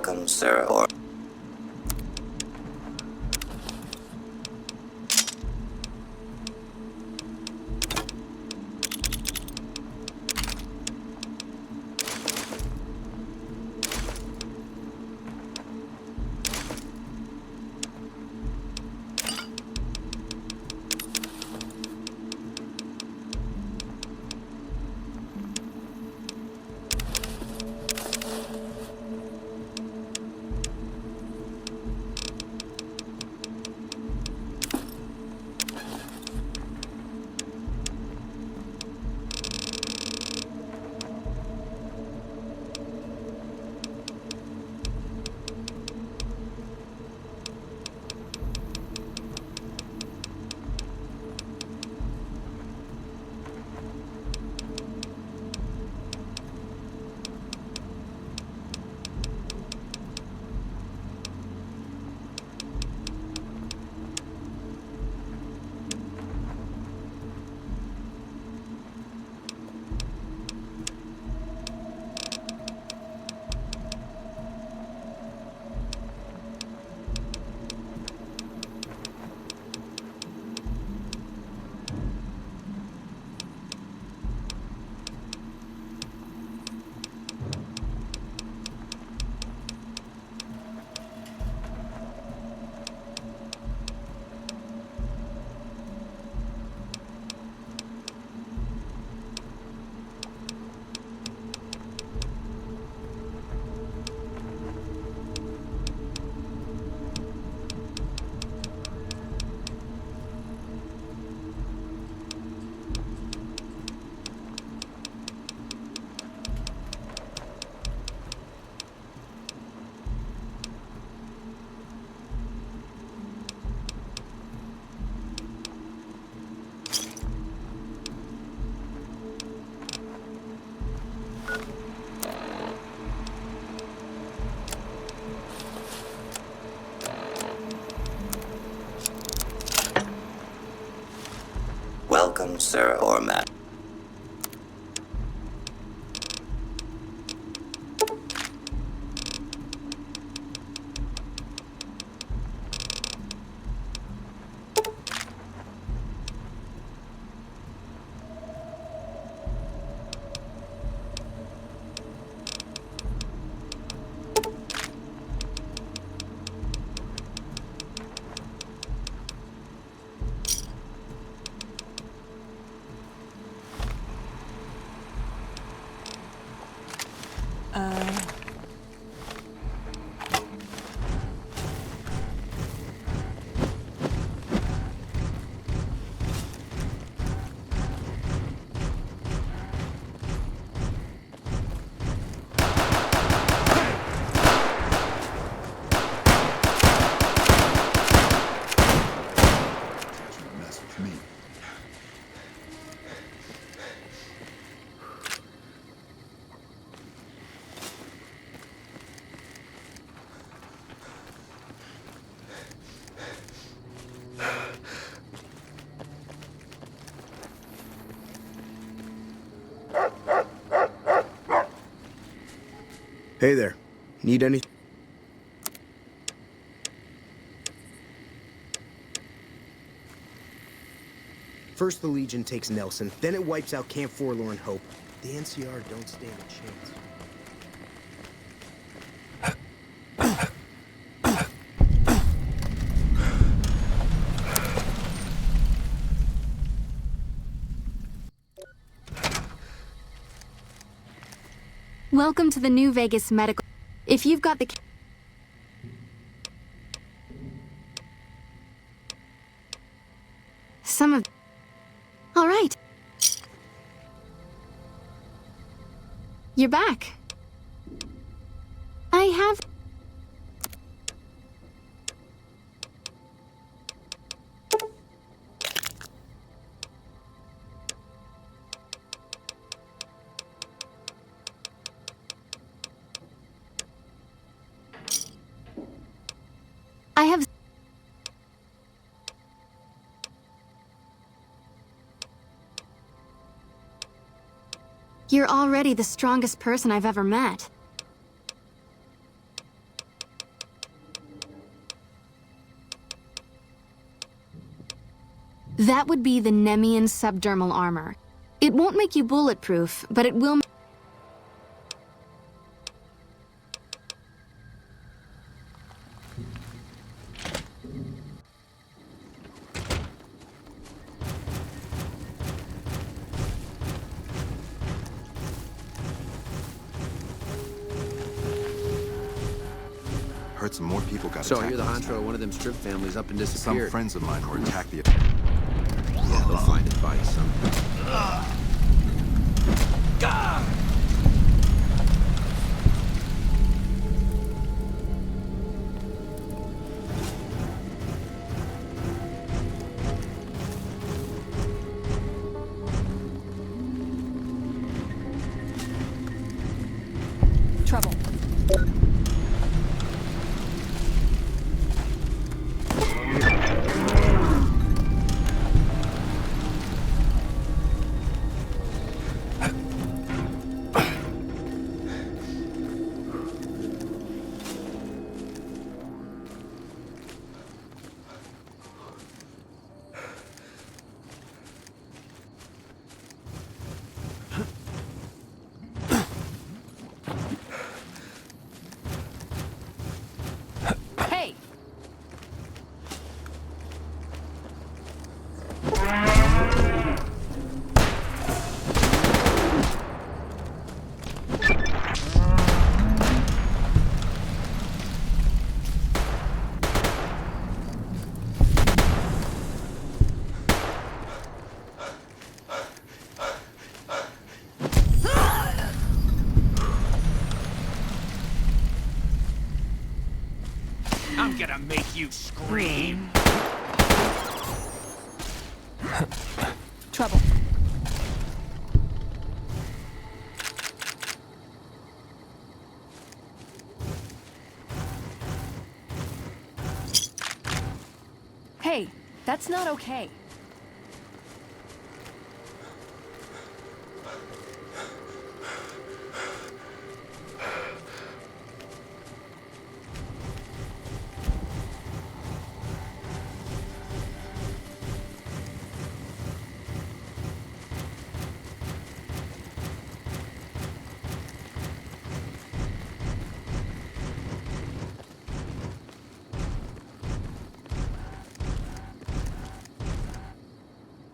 Welcome, sir, or... Welcome, sir, or ma'am. Hey there. Need any? First the Legion takes Nelson, then it wipes out Camp Forlorn Hope. The NCR don't stand a chance. Welcome to the New Vegas Medical. If you've got the... Some of... All right. You're back. I have... I have... You're already the strongest person I've ever met. That would be the Nemean subdermal armor. It won't make you bulletproof, but it will... Heard some more people got So attacked. you're the last honcho of one of them strip families up and disappeared. Some friends of mine were attacked the... Yeah, they'll find advice. Trouble. Hey! I'm gonna make you scream. Trouble. Hey, that's not okay.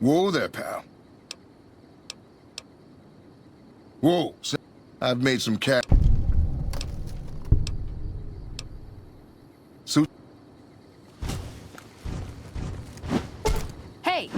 Whoa there, pal. Whoa, I've made some cash. So Hey!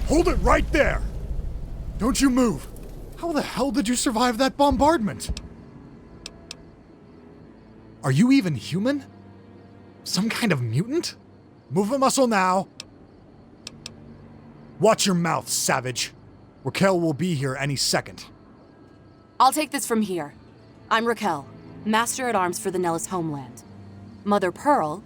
Hold it right there! Don't you move! How the hell did you survive that bombardment? Are you even human? Some kind of mutant? Move a muscle now! Watch your mouth, savage. Raquel will be here any second. I'll take this from here. I'm Raquel, Master at Arms for the Nellis homeland. Mother Pearl...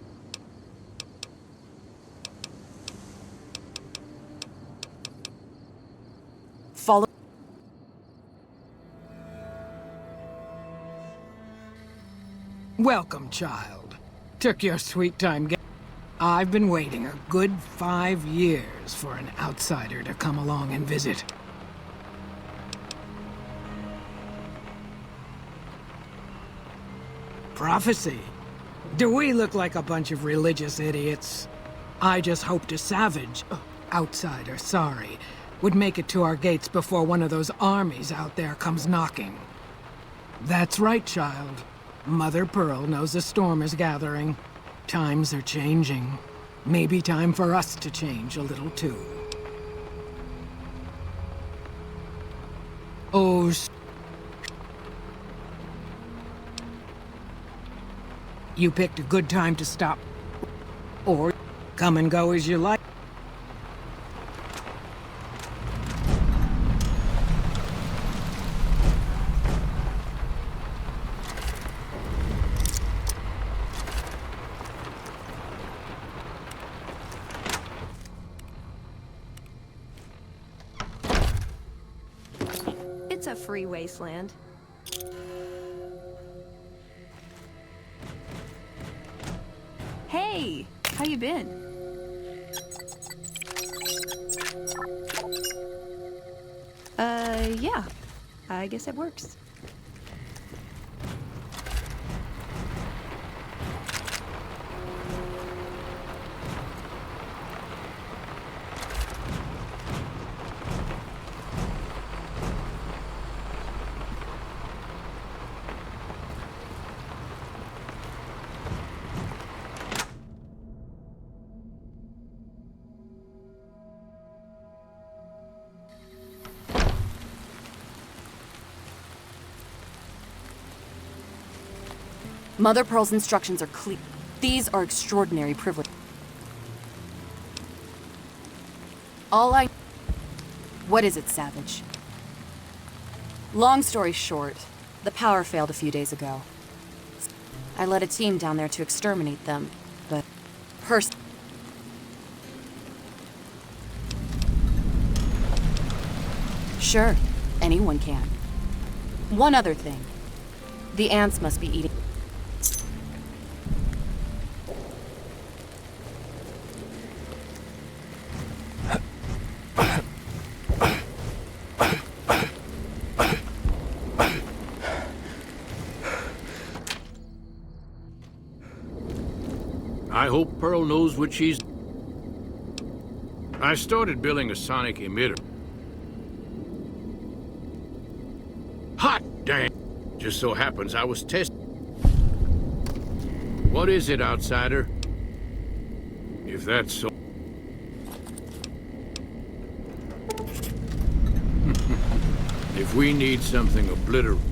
Follow... Welcome, child. Took your sweet time I've been waiting a good 5 years for an outsider to come along and visit. Prophecy. Do we look like a bunch of religious idiots? I just hoped a savage, outsider, sorry, would make it to our gates before one of those armies out there comes knocking. That's right, child. Mother Pearl knows a storm is gathering. Times are changing. Maybe time for us to change a little too. Oh, you picked a good time to stop. Or come and go as you like. It's a free wasteland. Hey, how you been? Yeah. I guess it works. Mother Pearl's instructions are clear. These are extraordinary privileges. What is it, Savage? Long story short, the power failed a few days ago. I led a team down there to exterminate them, but... Sure, anyone can. One other thing. The ants must be eating... I hope Pearl knows what she's... I started building a sonic emitter. Hot dang! Just so happens I was testing. What is it, outsider? If that's so... If we need something obliterated...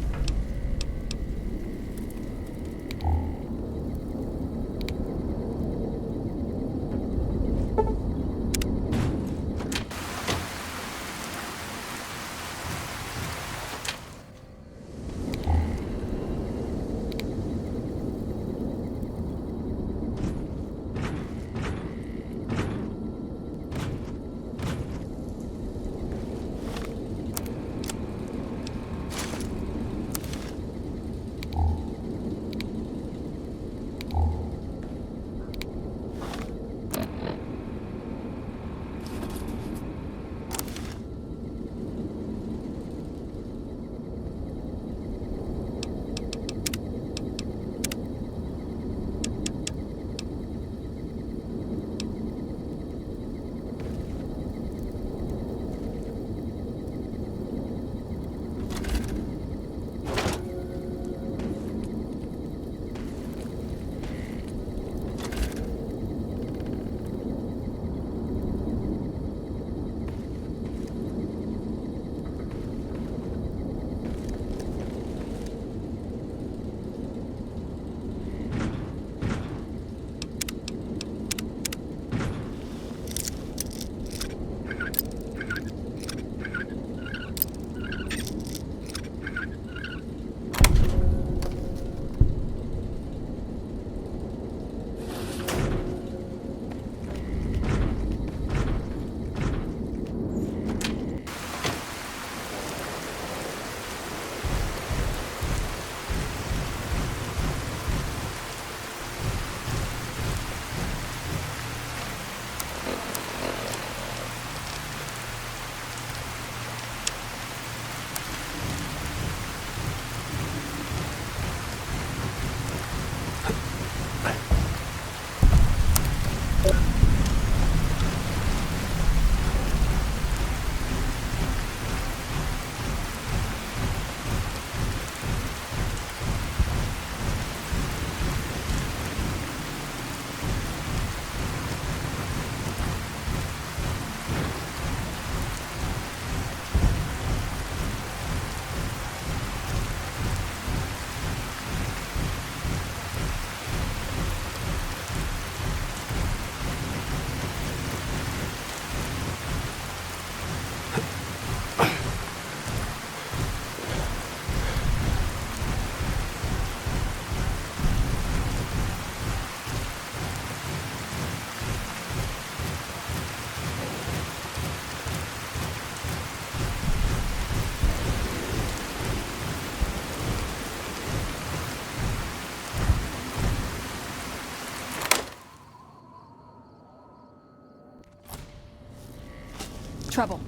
trouble.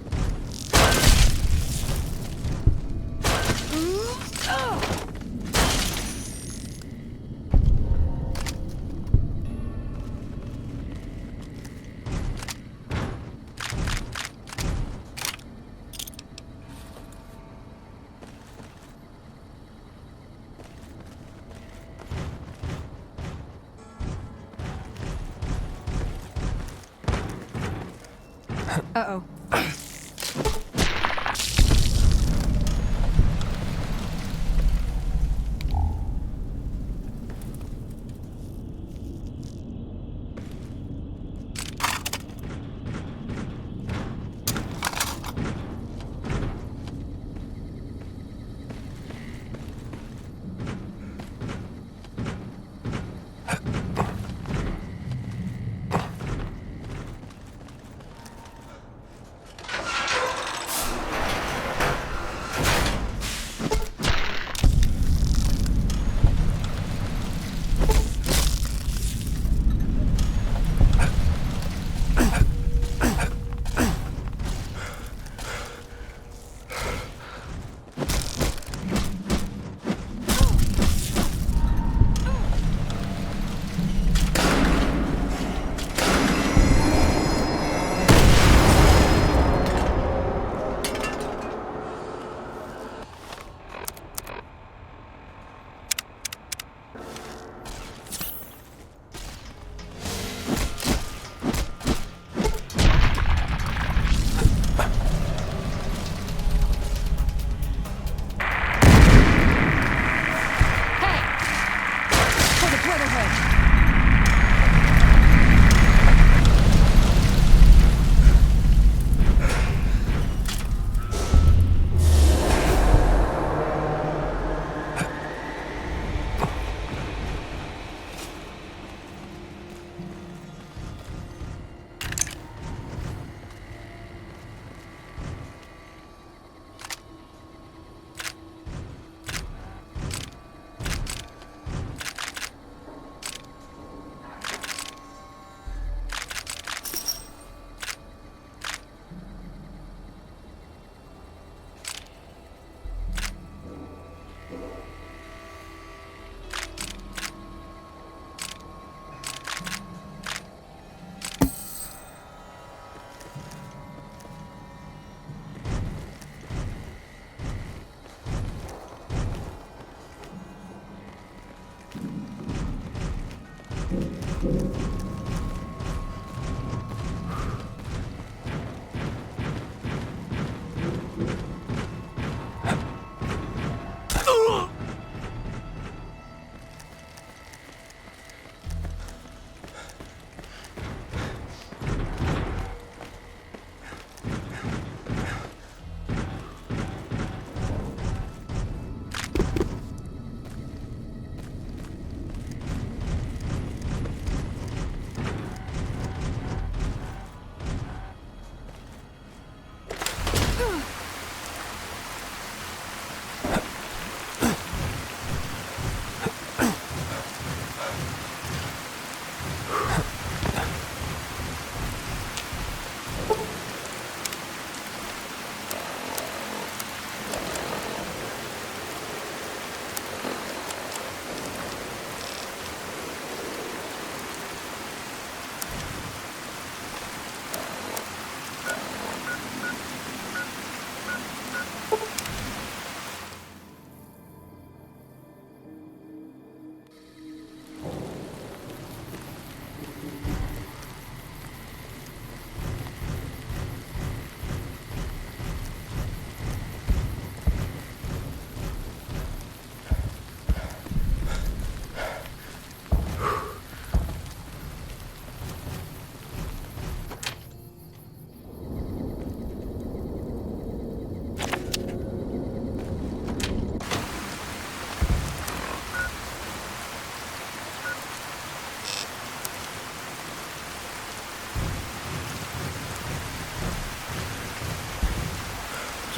Uh-oh.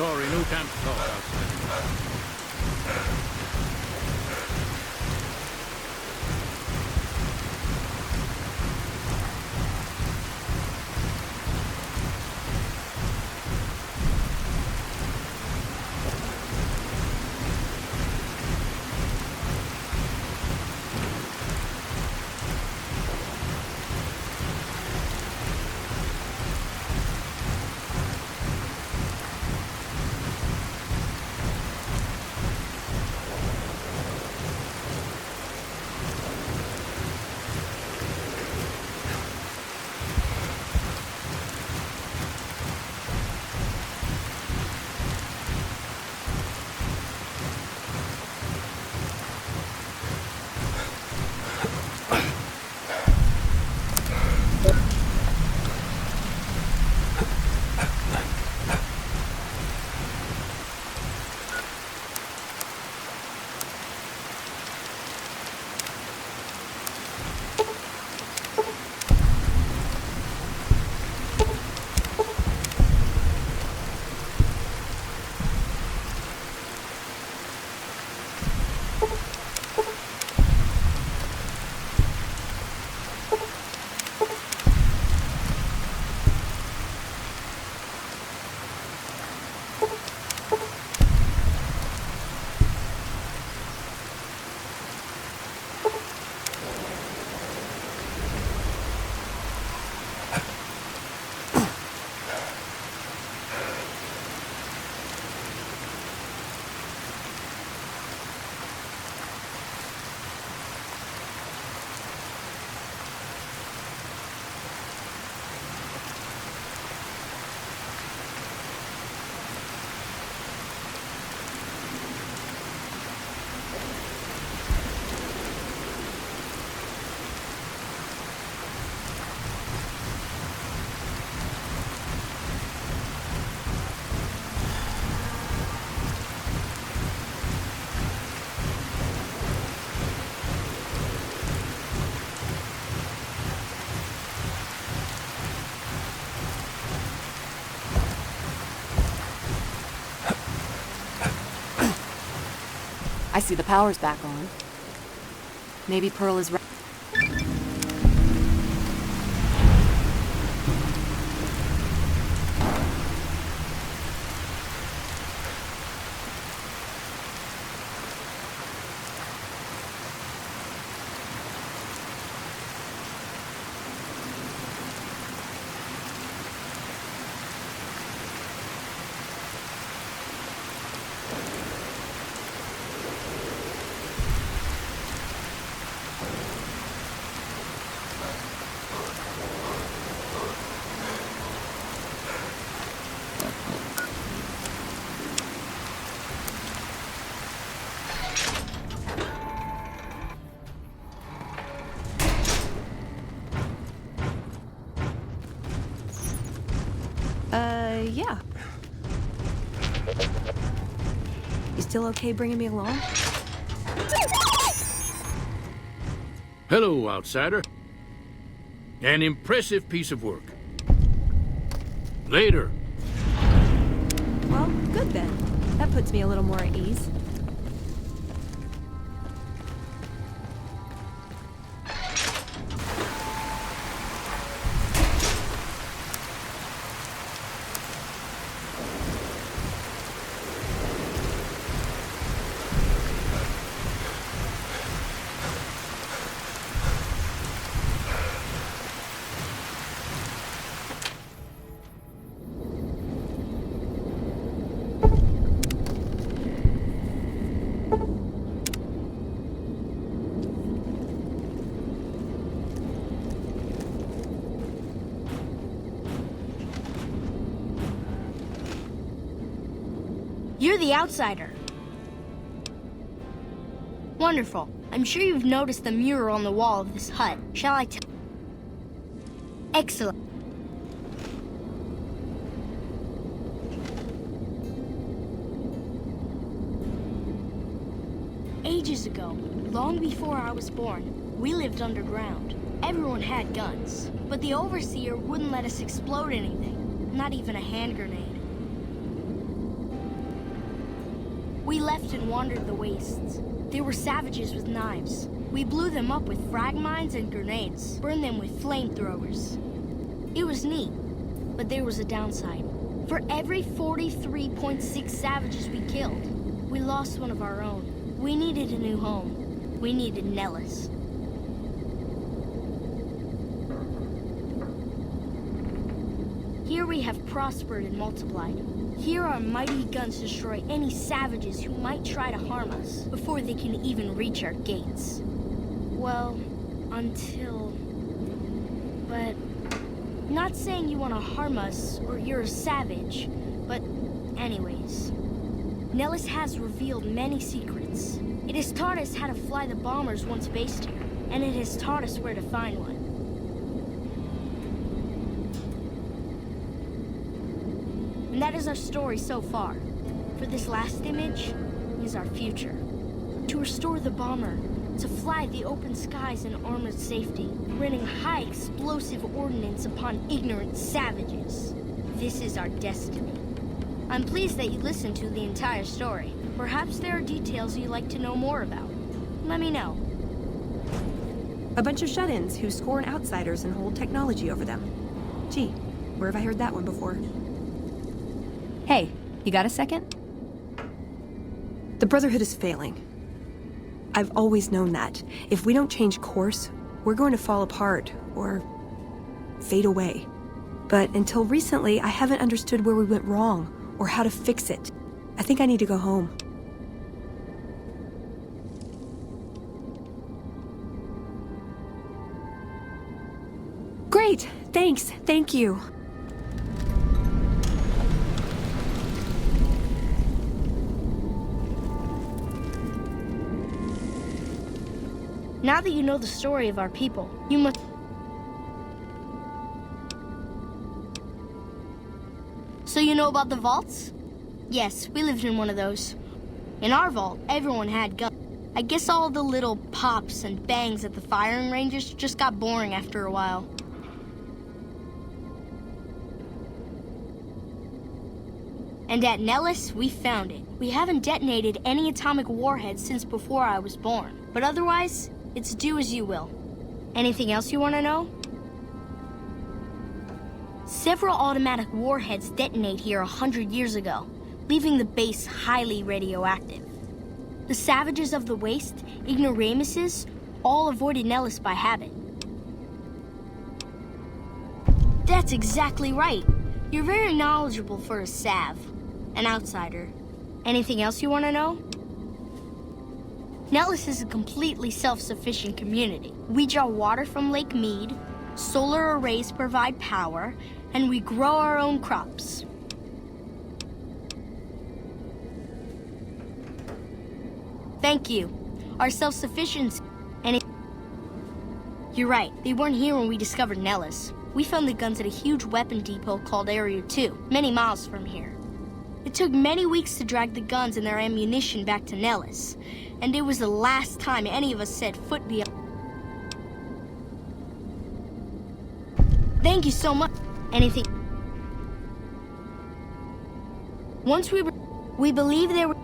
Sorry, no time to talk outside. I see the power's back on. Maybe Pearl is right. Yeah. You still okay bringing me along? Hello, outsider. An impressive piece of work. Later. Well, good then. That puts me a little more at ease. You're the outsider. Wonderful. I'm sure you've noticed the mural on the wall of this hut. Shall I tell? Excellent. Ages ago, long before I was born, we lived underground. Everyone had guns, but the overseer wouldn't let us explode anything, not even a hand grenade. We left and wandered the wastes. There were savages with knives. We blew them up with frag mines and grenades, burned them with flamethrowers. It was neat, but there was a downside. For every 43.6 savages we killed, we lost one of our own. We needed a new home. We needed Nellis. Here we have prospered and multiplied. Here our mighty guns destroy any savages who might try to harm us before they can even reach our gates. Well, until... But... Not saying you want to harm us or you're a savage, but anyways. Nellis has revealed many secrets. It has taught us how to fly the bombers once based here, and it has taught us where to find one. And that is our story so far. For this last image is our future. To restore the bomber, to fly the open skies in armored safety, raining high explosive ordnance upon ignorant savages. This is our destiny. I'm pleased that you listened to the entire story. Perhaps there are details you'd like to know more about. Let me know. A bunch of shut-ins who scorn outsiders and hold technology over them. Gee, where have I heard that one before? Hey, you got a second? The Brotherhood is failing. I've always known that. If we don't change course, we're going to fall apart, or fade away. But until recently, I haven't understood where we went wrong, or how to fix it. I think I need to go home. Great! Thanks! Thank you! Now that you know the story of our people, you must... So you know about the vaults? Yes, we lived in one of those. In our vault, everyone had guns. I guess all the little pops and bangs at the firing ranges just got boring after a while. And at Nellis, we found it. We haven't detonated any atomic warheads since before I was born. But otherwise, it's do as you will. Anything else you want to know? Several automatic warheads detonate here 100 years ago, leaving the base highly radioactive. The savages of the waste, ignoramuses, all avoided Nellis by habit. That's exactly right. You're very knowledgeable for a Sav, an outsider. Anything else you want to know? Nellis is a completely self-sufficient community. We draw water from Lake Mead, solar arrays provide power, and we grow our own crops. Thank you. Our self-sufficiency and You're right, they weren't here when we discovered Nellis. We found the guns at a huge weapon depot called Area 2, many miles from here. It took many weeks to drag the guns and their ammunition back to Nellis, and it was the last time any of us set foot beyond. Thank you so much. Anything? Once we believe there were.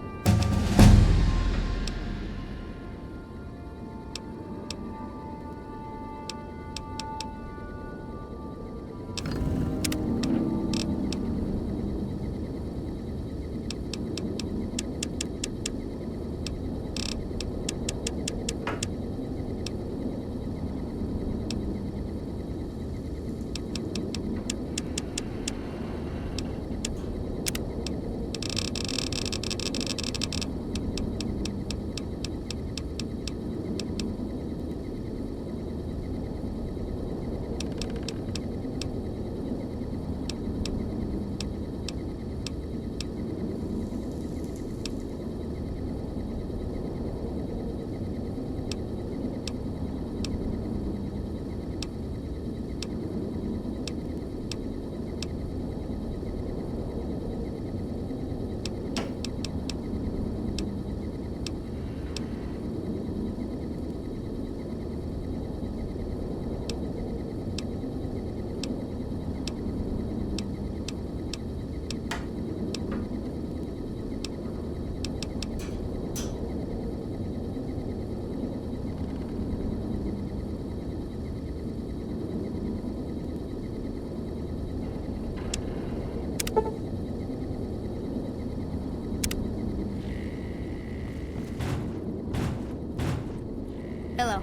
Hello.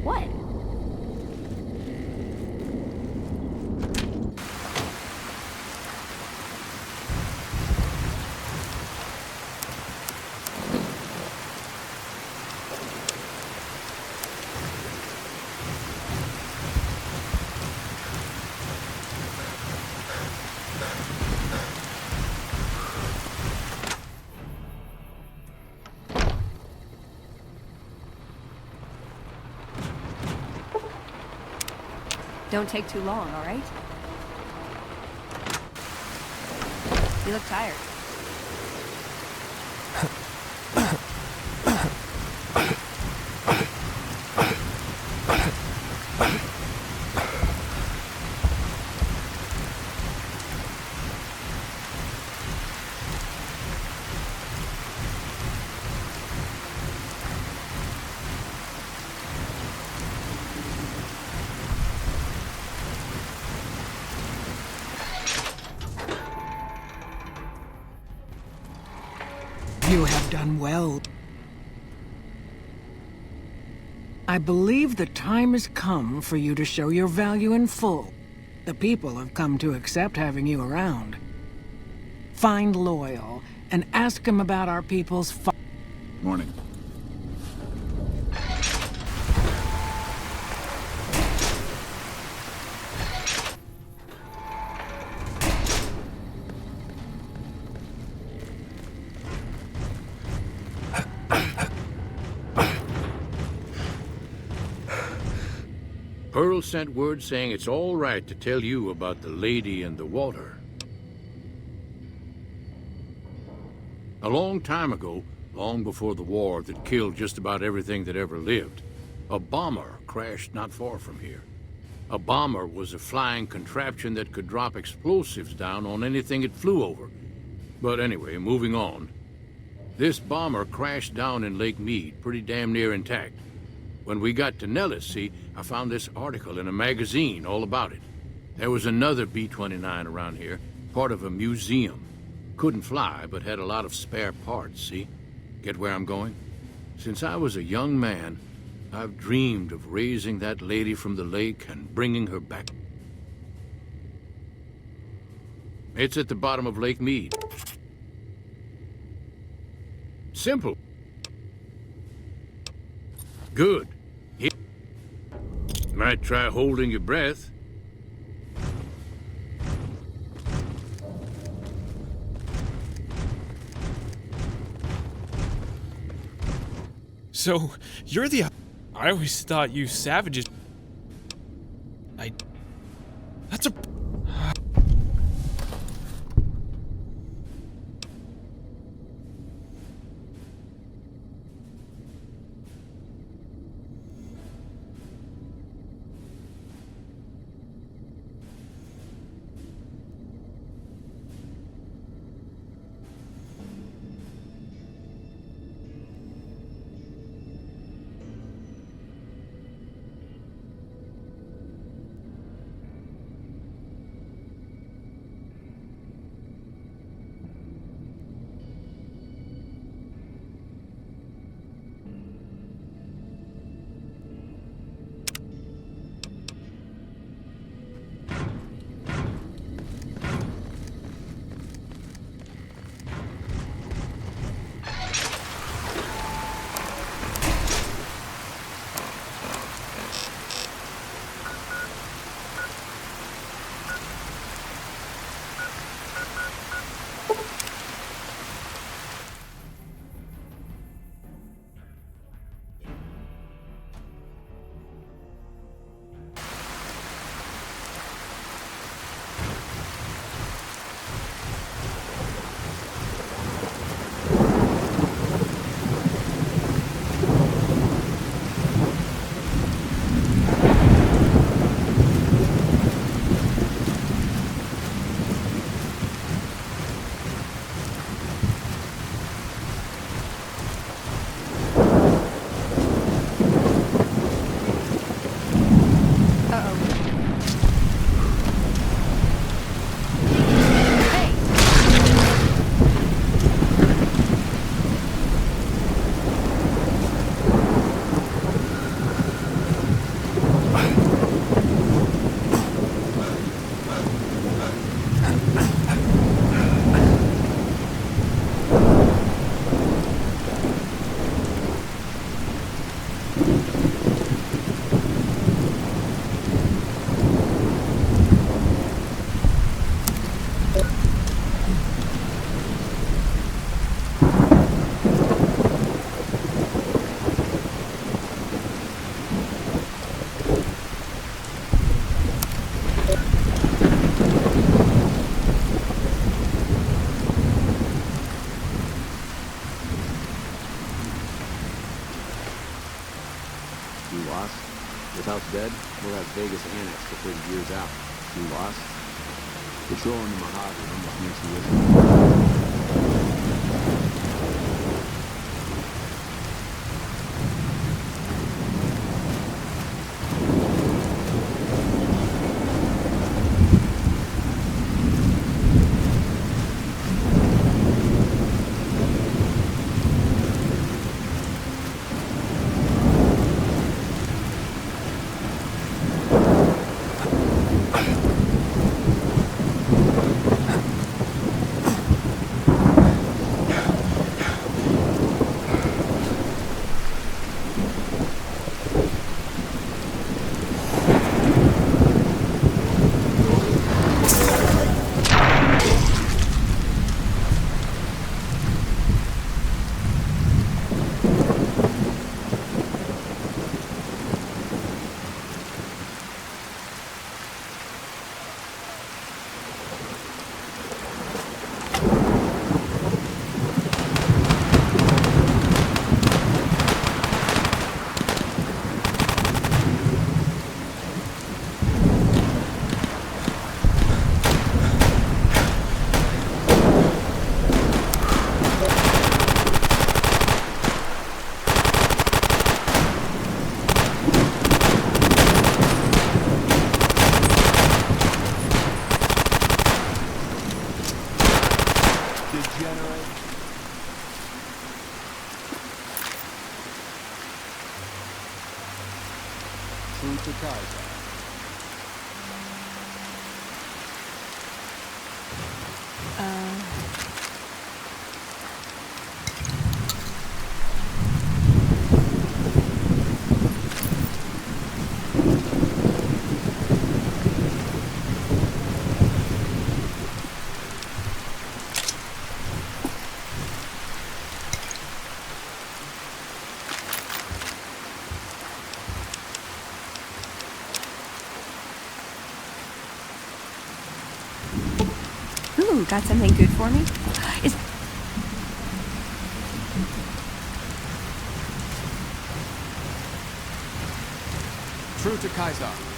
What? Don't take too long, all right? You look tired. You have done well. I believe the time has come for you to show your value in full. The people have come to accept having you around. Find Loyal and ask him about our people's Morning. Pearl sent word saying it's all right to tell you about the lady and the water. A long time ago, long before the war that killed just about everything that ever lived, a bomber crashed not far from here. A bomber was a flying contraption that could drop explosives down on anything it flew over. But anyway, moving on. This bomber crashed down in Lake Mead, pretty damn near intact. When we got to Nellis, see, I found this article in a magazine all about it. There was another B-29 around here, part of a museum. Couldn't fly, but had a lot of spare parts, see? Get where I'm going? Since I was a young man, I've dreamed of raising that lady from the lake and bringing her back. It's at the bottom of Lake Mead. Simple. Good. Might try holding your breath. So, you're the... I always thought you savages... That's a... Dead, we'll have Vegas annexed for 30 years out. You lost? Patrolling the Mojave almost makes you True to Kaiser. Ooh, got something good for me? Is True to Kaiser.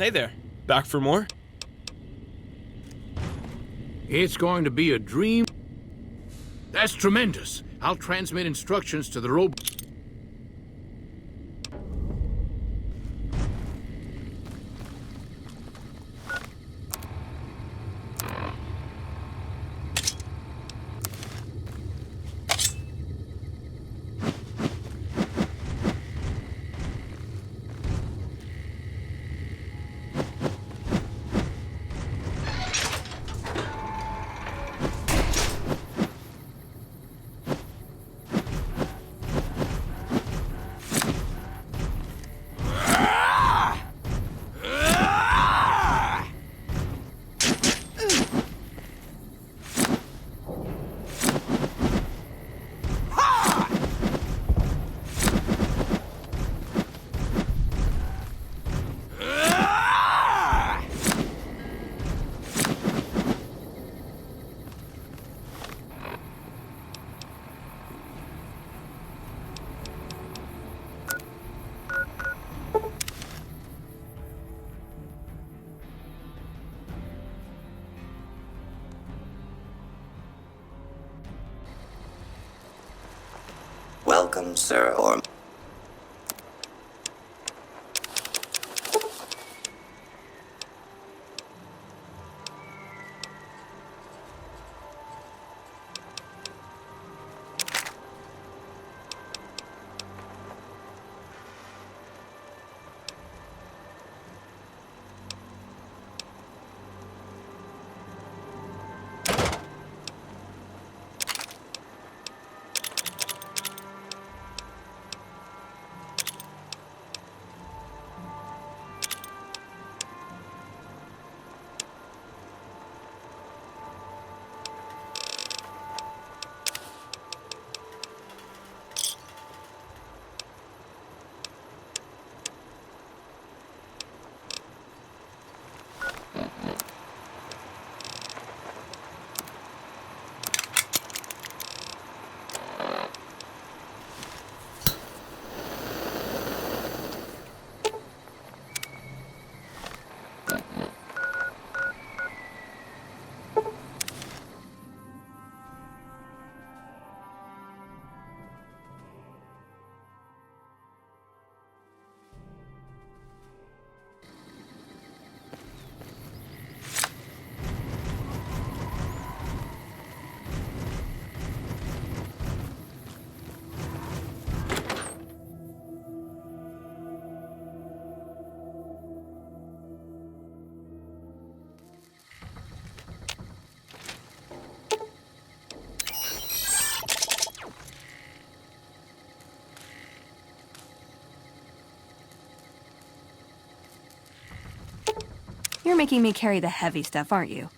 Hey there. Back for more? It's going to be a dream. That's tremendous. I'll transmit instructions to the robot. Welcome, sir or... You're making me carry the heavy stuff, aren't you?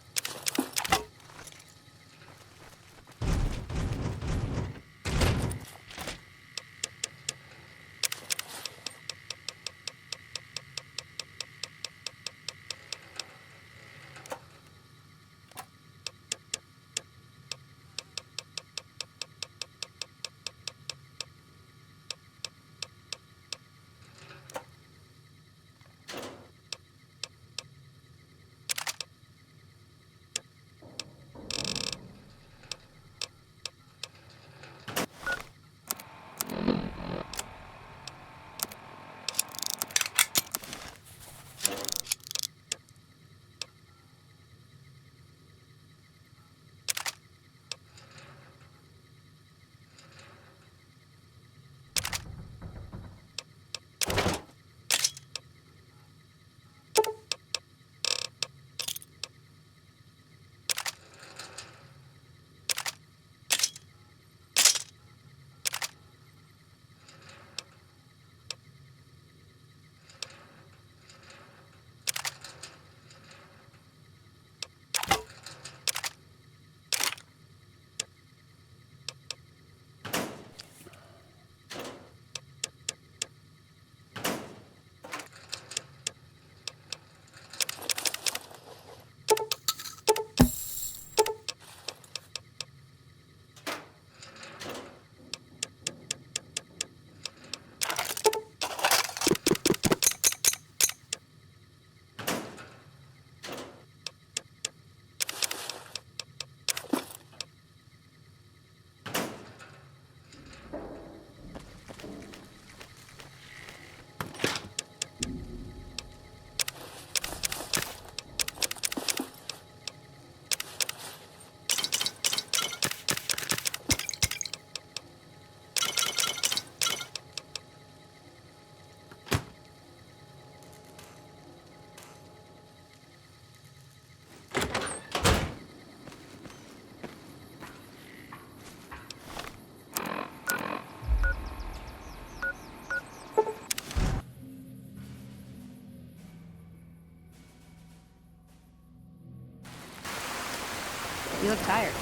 You look tired.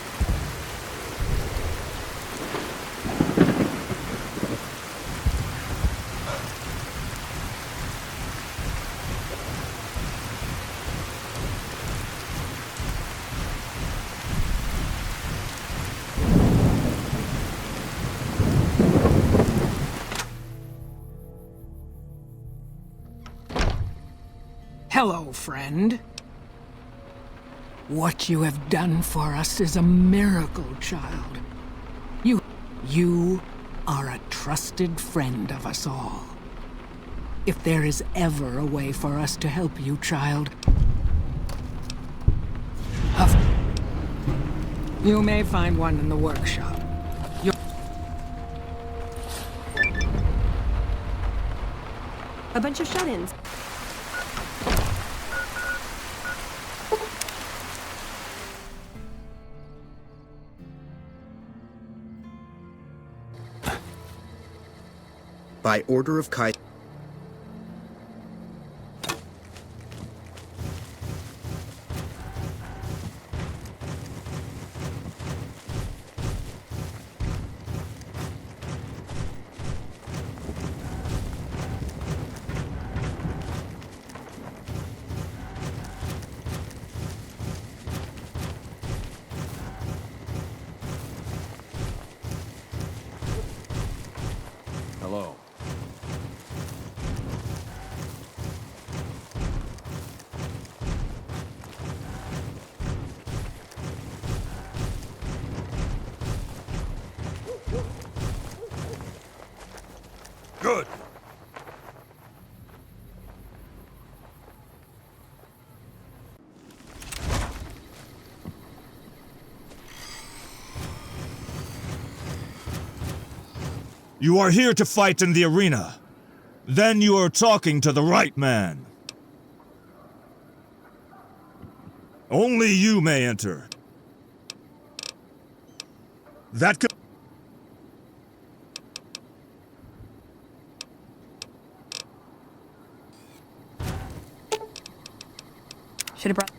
Hello, friend. What you have done for us is a miracle, child. You are a trusted friend of us all. If there is ever a way for us to help you, child, you may find one in the workshop. A bunch of shut-ins. By order of Kai. Hello. Good. You are here to fight in the arena. Then you are talking to the right man. Only you may enter. That could... Should have brought...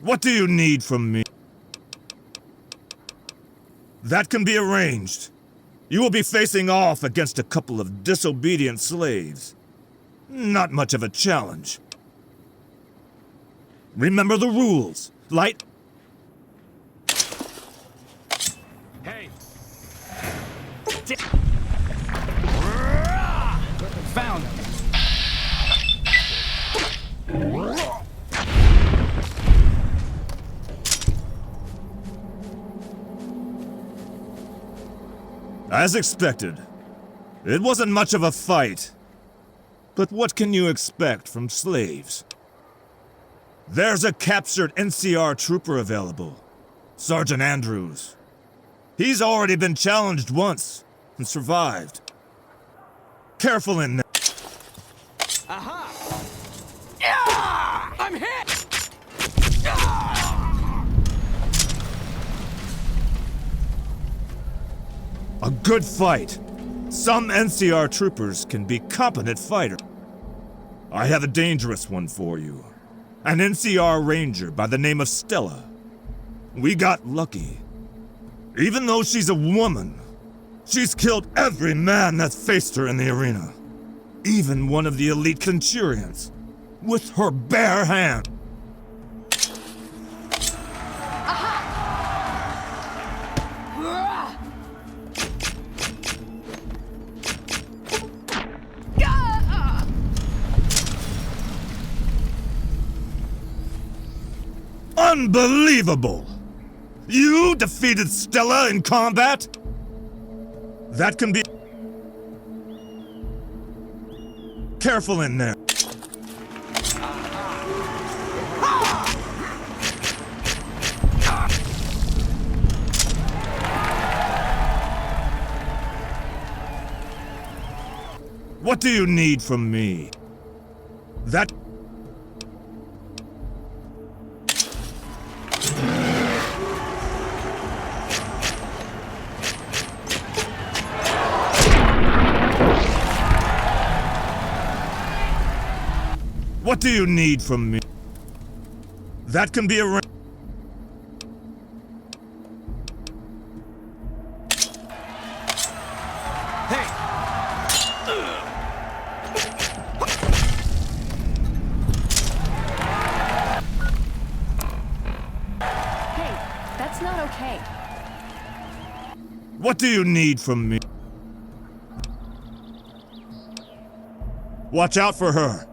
What do you need from me? That can be arranged. You will be facing off against a couple of disobedient slaves. Not much of a challenge. Remember the rules. Light... Hey. Found him. As expected. It wasn't much of a fight. But what can you expect from slaves? There's a captured NCR trooper available. Sergeant Andrews. He's already been challenged once and survived. Careful in there. Aha! Yeah! I'm hit! A good fight. Some NCR troopers can be competent fighters. I have a dangerous one for you. An NCR ranger by the name of Stella. We got lucky. Even though she's a woman, she's killed every man that's faced her in the arena. Even one of the elite Centurions. With her bare hand. Unbelievable! You defeated Stella in combat? That can be... Careful in there. What do you need from me? That... What do you need from me? That can be arranged. Hey! Hey, that's not okay. What do you need from me? Watch out for her.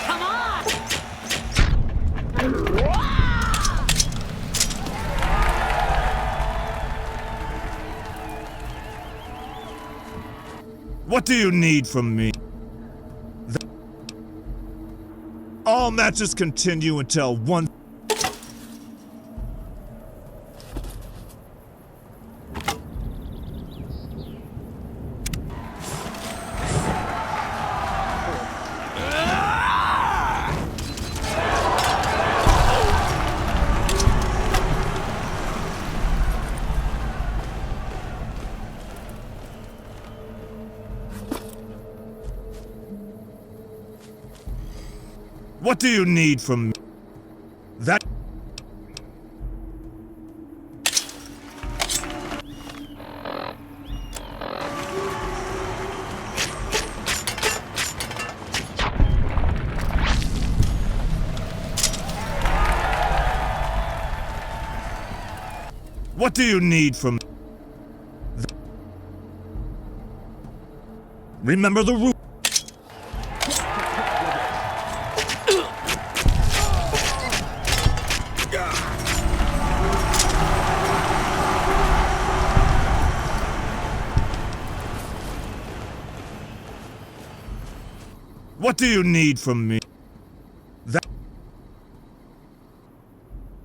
Come on! What do you need from me? All matches continue until one... What do you need from me? That... What do you need from... Remember the rule. What do you need from me? That...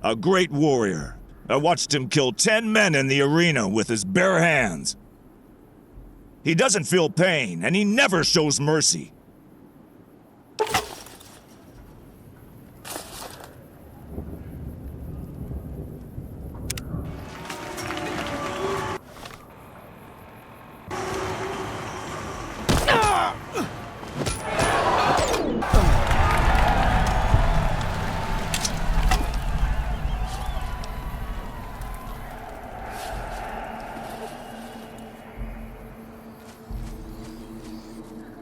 A great warrior. I watched him kill 10 men in the arena with his bare hands. He doesn't feel pain, and he never shows mercy.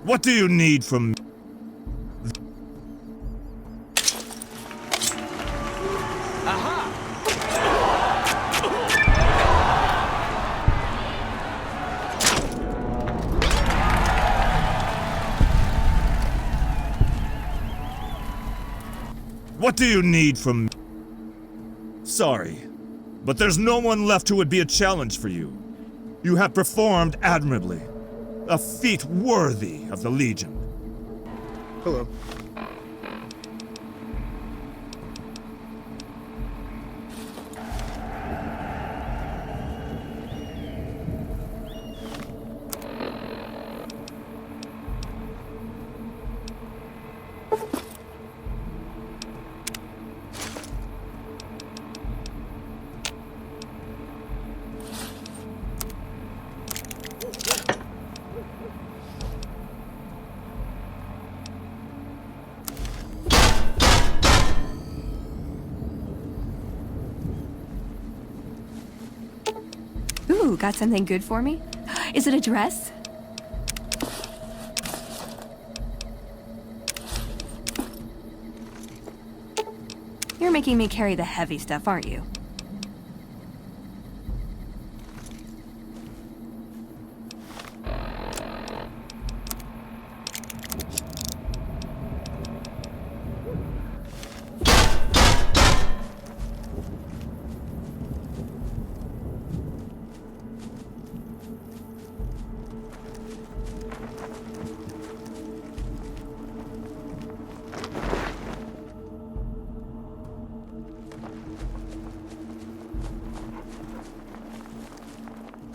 What do you need from me? What do you need from me? Sorry, but there's no one left who would be a challenge for you. You have performed admirably. A feat worthy of the Legion. Hello. Ooh, got something good for me? Is it a dress? You're making me carry the heavy stuff, aren't you?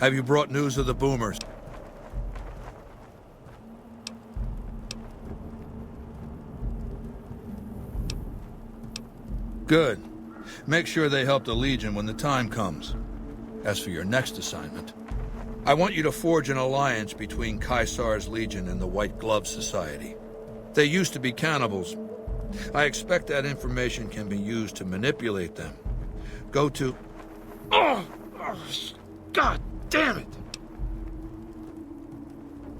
Have you brought news of the boomers? Good. Make sure they help the Legion when the time comes. As for your next assignment, I want you to forge an alliance between Caesar's Legion and the White Glove Society. They used to be cannibals. I expect that information can be used to manipulate them. Go to... God damn it!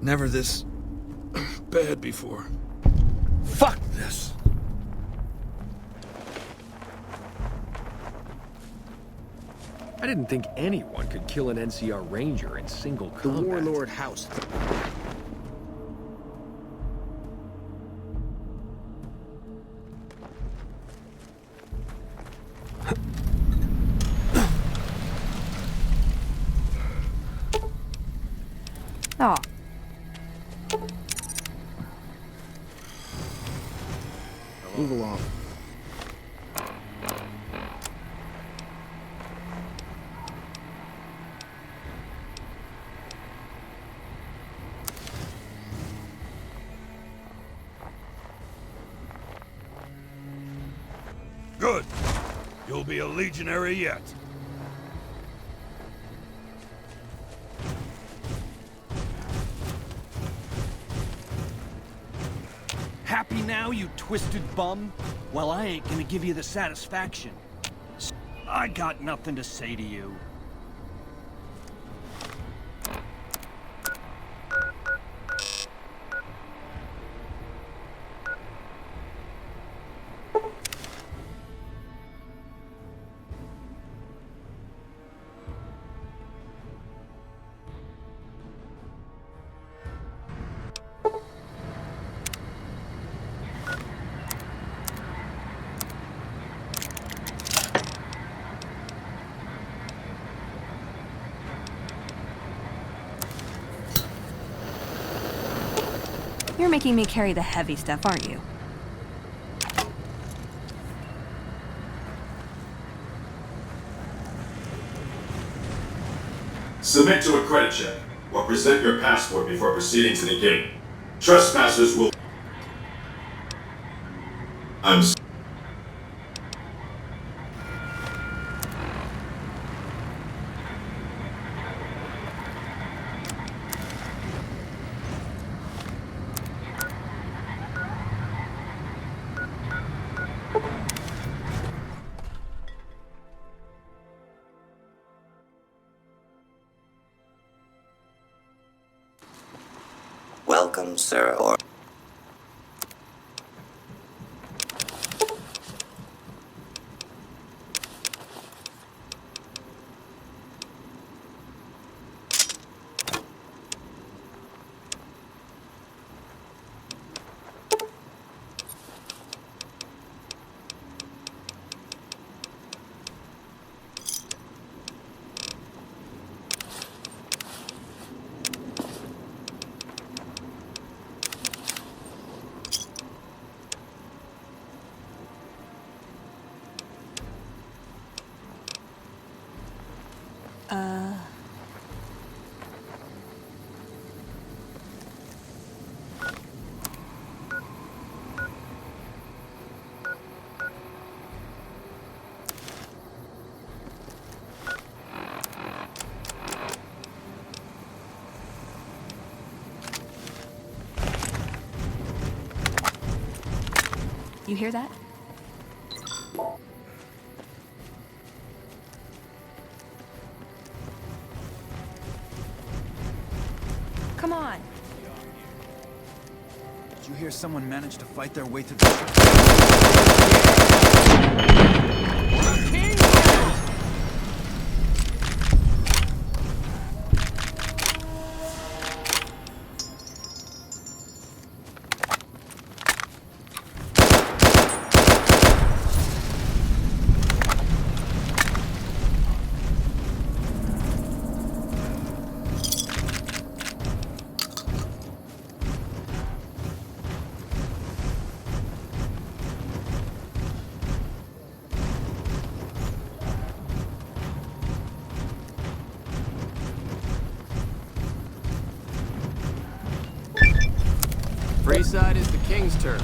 Never this bad before. Fuck this! I didn't think anyone could kill an NCR Ranger in single combat. The Warlord House. Aw. Good. You'll be a legionary yet. Happy now, you twisted bum? Well, I ain't gonna give you the satisfaction. I got nothing to say to you. You're making me carry the heavy stuff, aren't you? Submit to a credit check, or present your passport before proceeding to the gate. Trespassers will... Welcome, Sir Or... You hear that? Come on. Did you hear someone managed to fight their way through the... Freeside is the king's turf.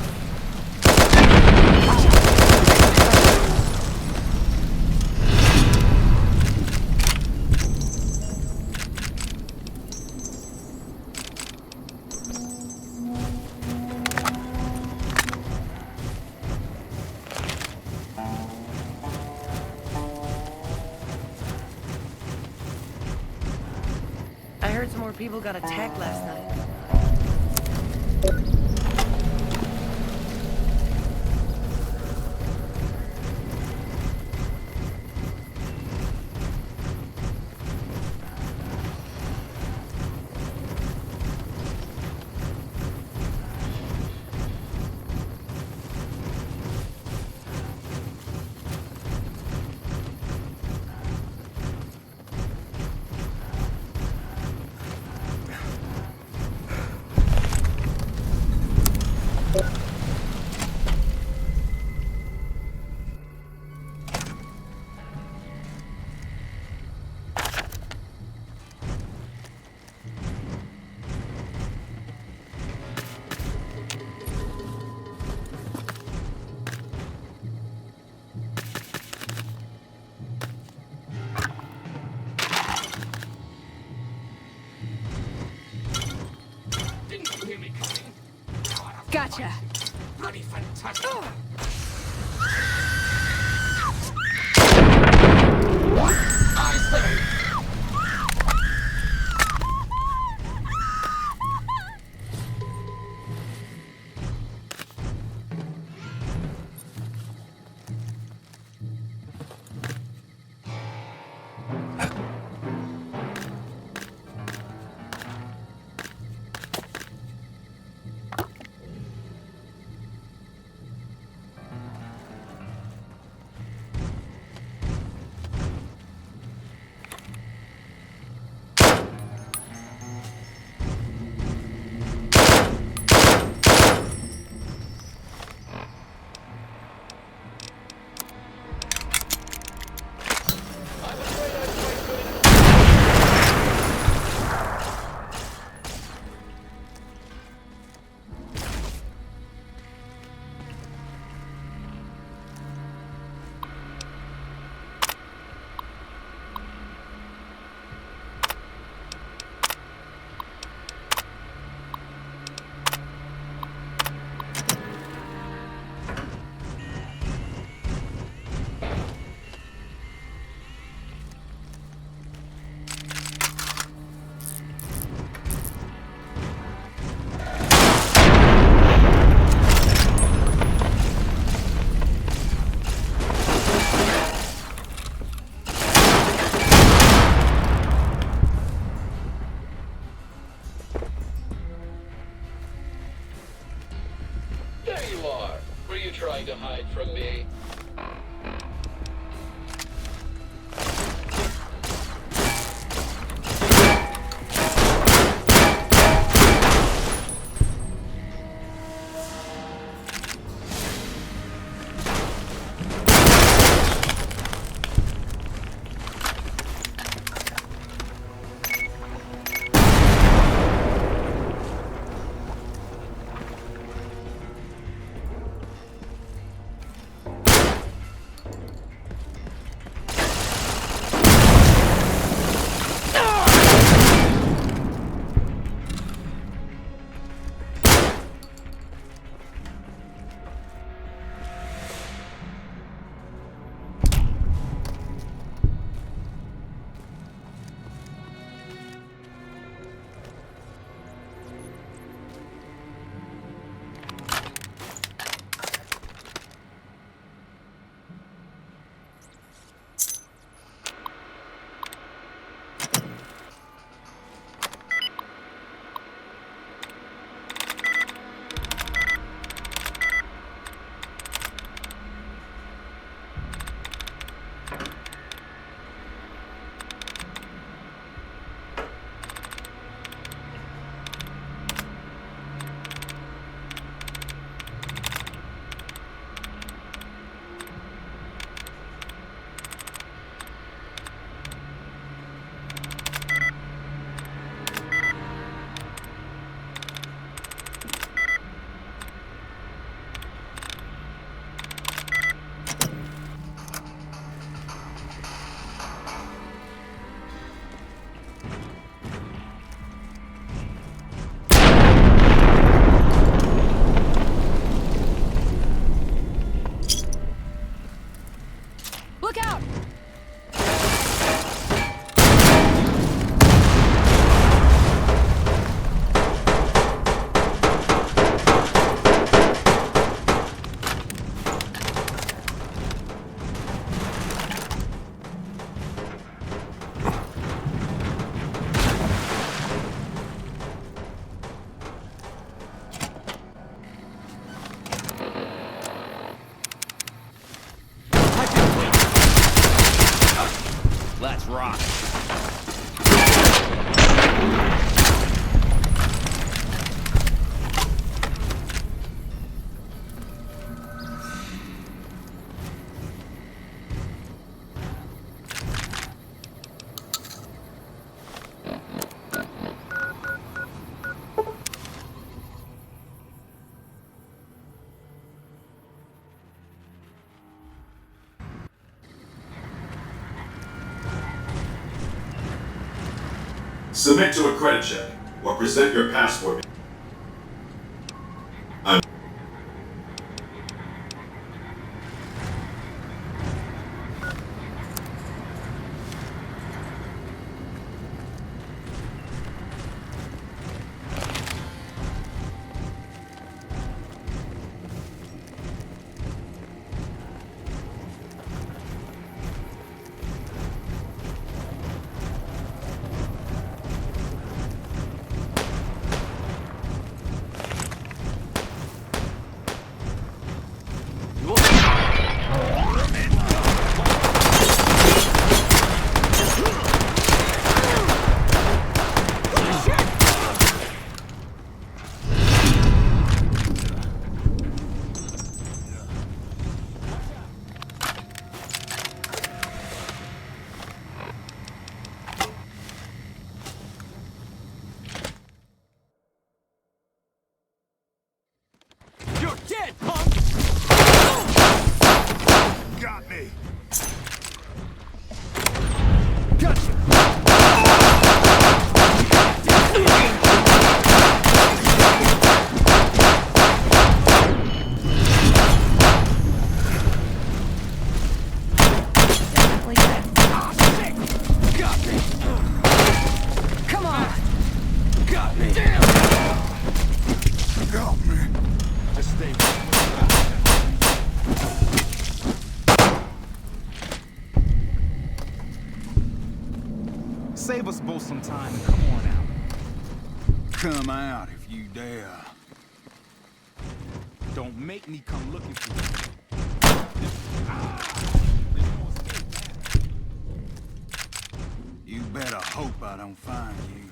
I heard some more people got attacked last night. Gotcha. Bloody fantastic. I say. Trying to hide from me. Let's rock. Submit to a credit check or present your passport. Save us both some time and come on out. Come out if you dare. Don't make me come looking for you. There's no escape now. You better hope I don't find you.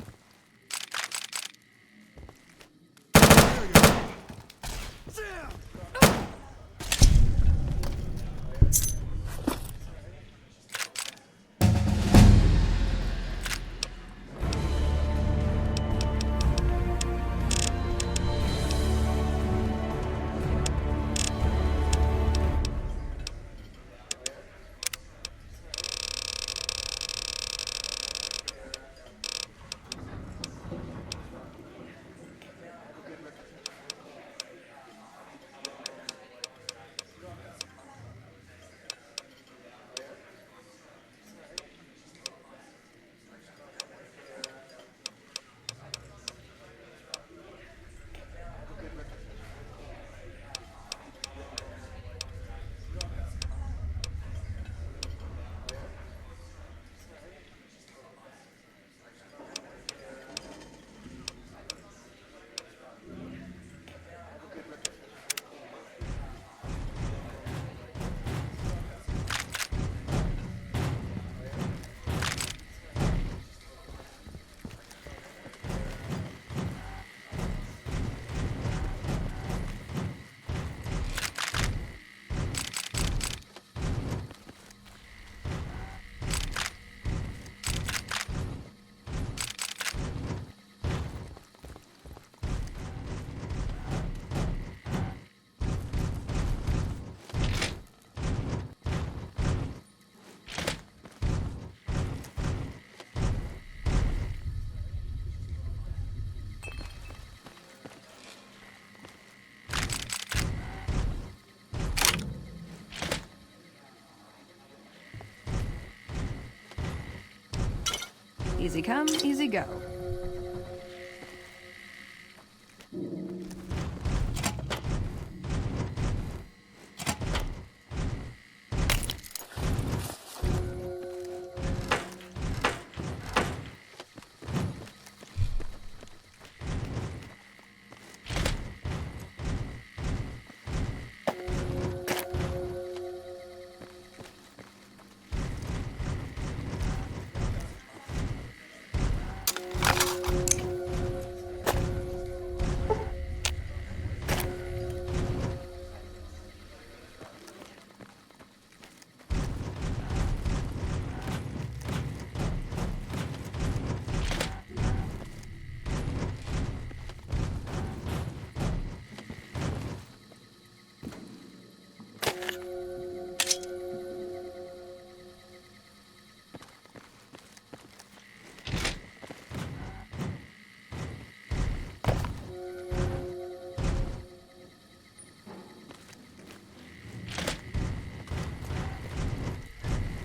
Easy come, easy go.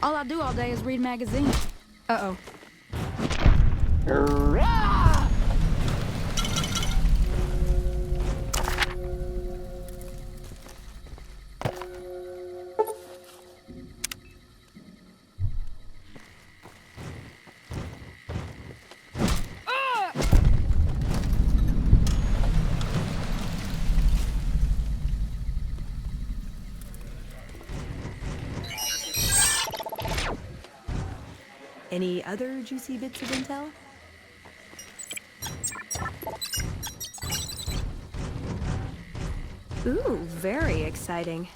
All I do all day is read magazines. Uh-oh. Any other juicy bits of intel? Ooh, very exciting.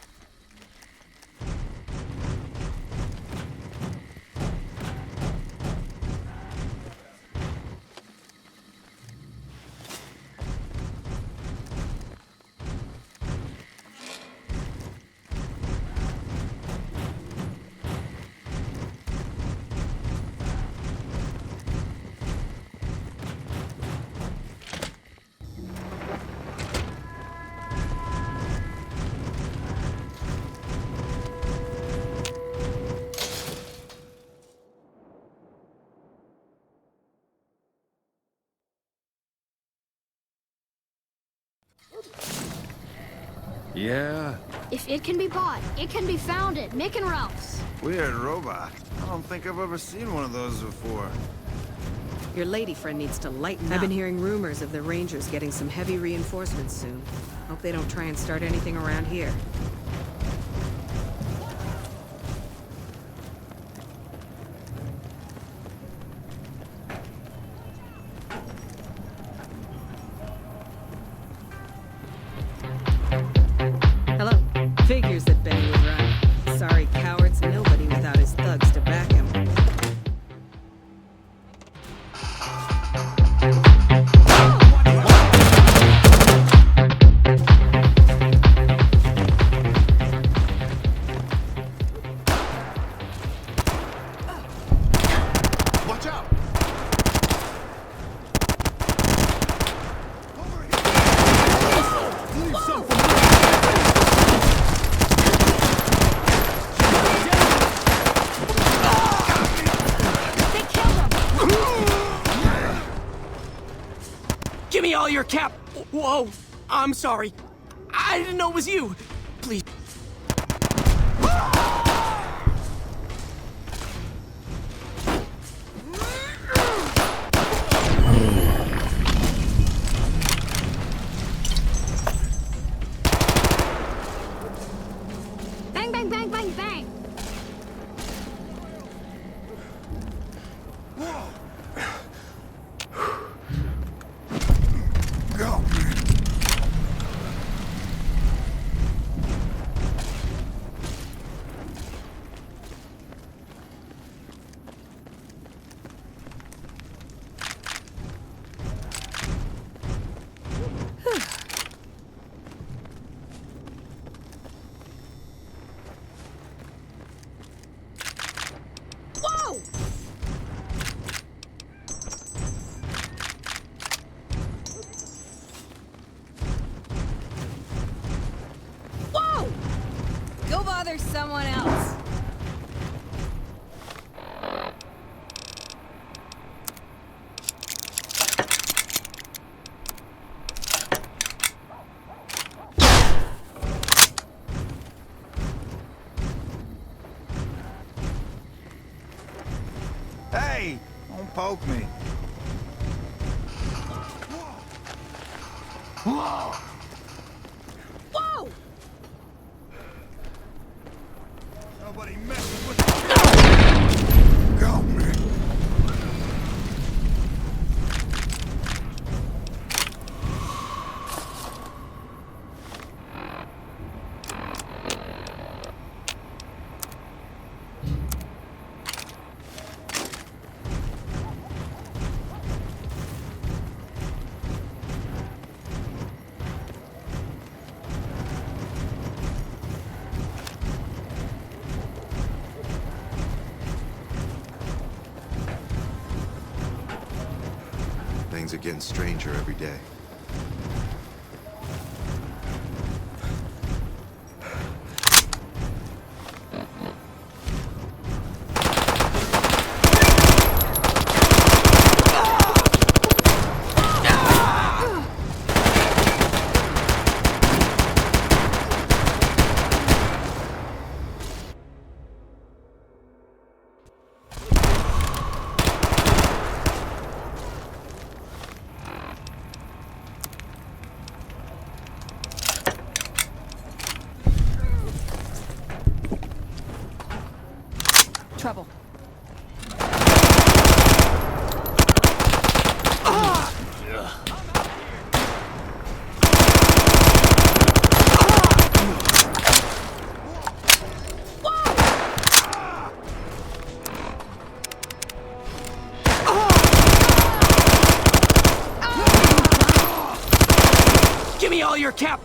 Yeah? If it can be bought, it can be founded. Mick and Ralph's. Weird robot. I don't think I've ever seen one of those before. Your lady friend needs to lighten up. I've been hearing rumors of the Rangers getting some heavy reinforcements soon. Hope they don't try and start anything around here. Hello. Figures that Ben would run. Sorry, cowards, nobody without his thugs to back him. Watch out! Leave some for me! Give me all your cap! Whoa! I'm sorry. I didn't know it was you. Please. Bang, bang, bang, bang, bang! Go! Whoa! Whoa! Go bother someone else. Hey! Don't poke me. Whoa! Whoa! Nobody messes with me. Go, man. Things are getting stranger every day. Trouble. Give me all your cap!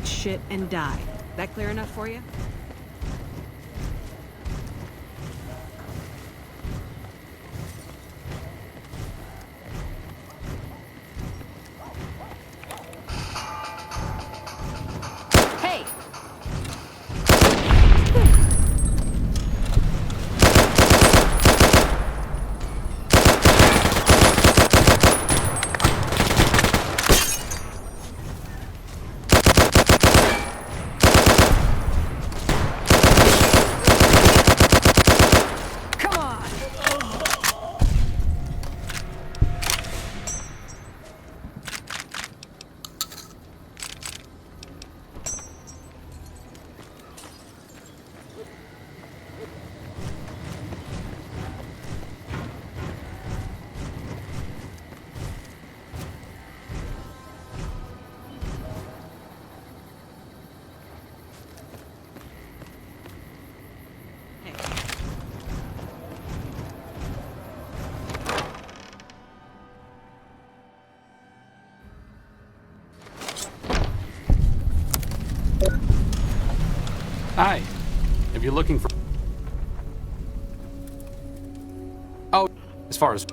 ate shit, and died. That clear enough for you? Hey! Hi. If you're looking for... Oh, as far as...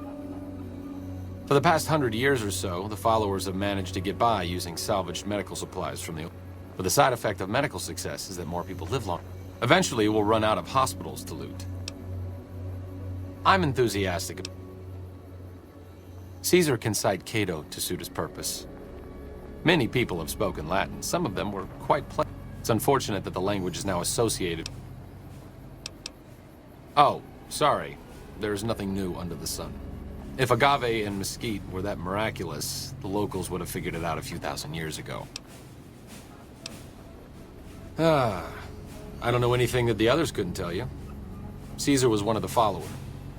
For the past 100 years or so, the followers have managed to get by using salvaged medical supplies from the... But the side effect of medical success is that more people live longer. Eventually, we'll run out of hospitals to loot. I'm enthusiastic. Caesar can cite Cato to suit his purpose. Many people have spoken Latin. Some of them were quite pleasant. It's unfortunate that the language is now associated... Oh, sorry. There's nothing new under the sun. If agave and mesquite were that miraculous, the locals would have figured it out a few thousand years ago. I don't know anything that the others couldn't tell you. Caesar was one of the followers.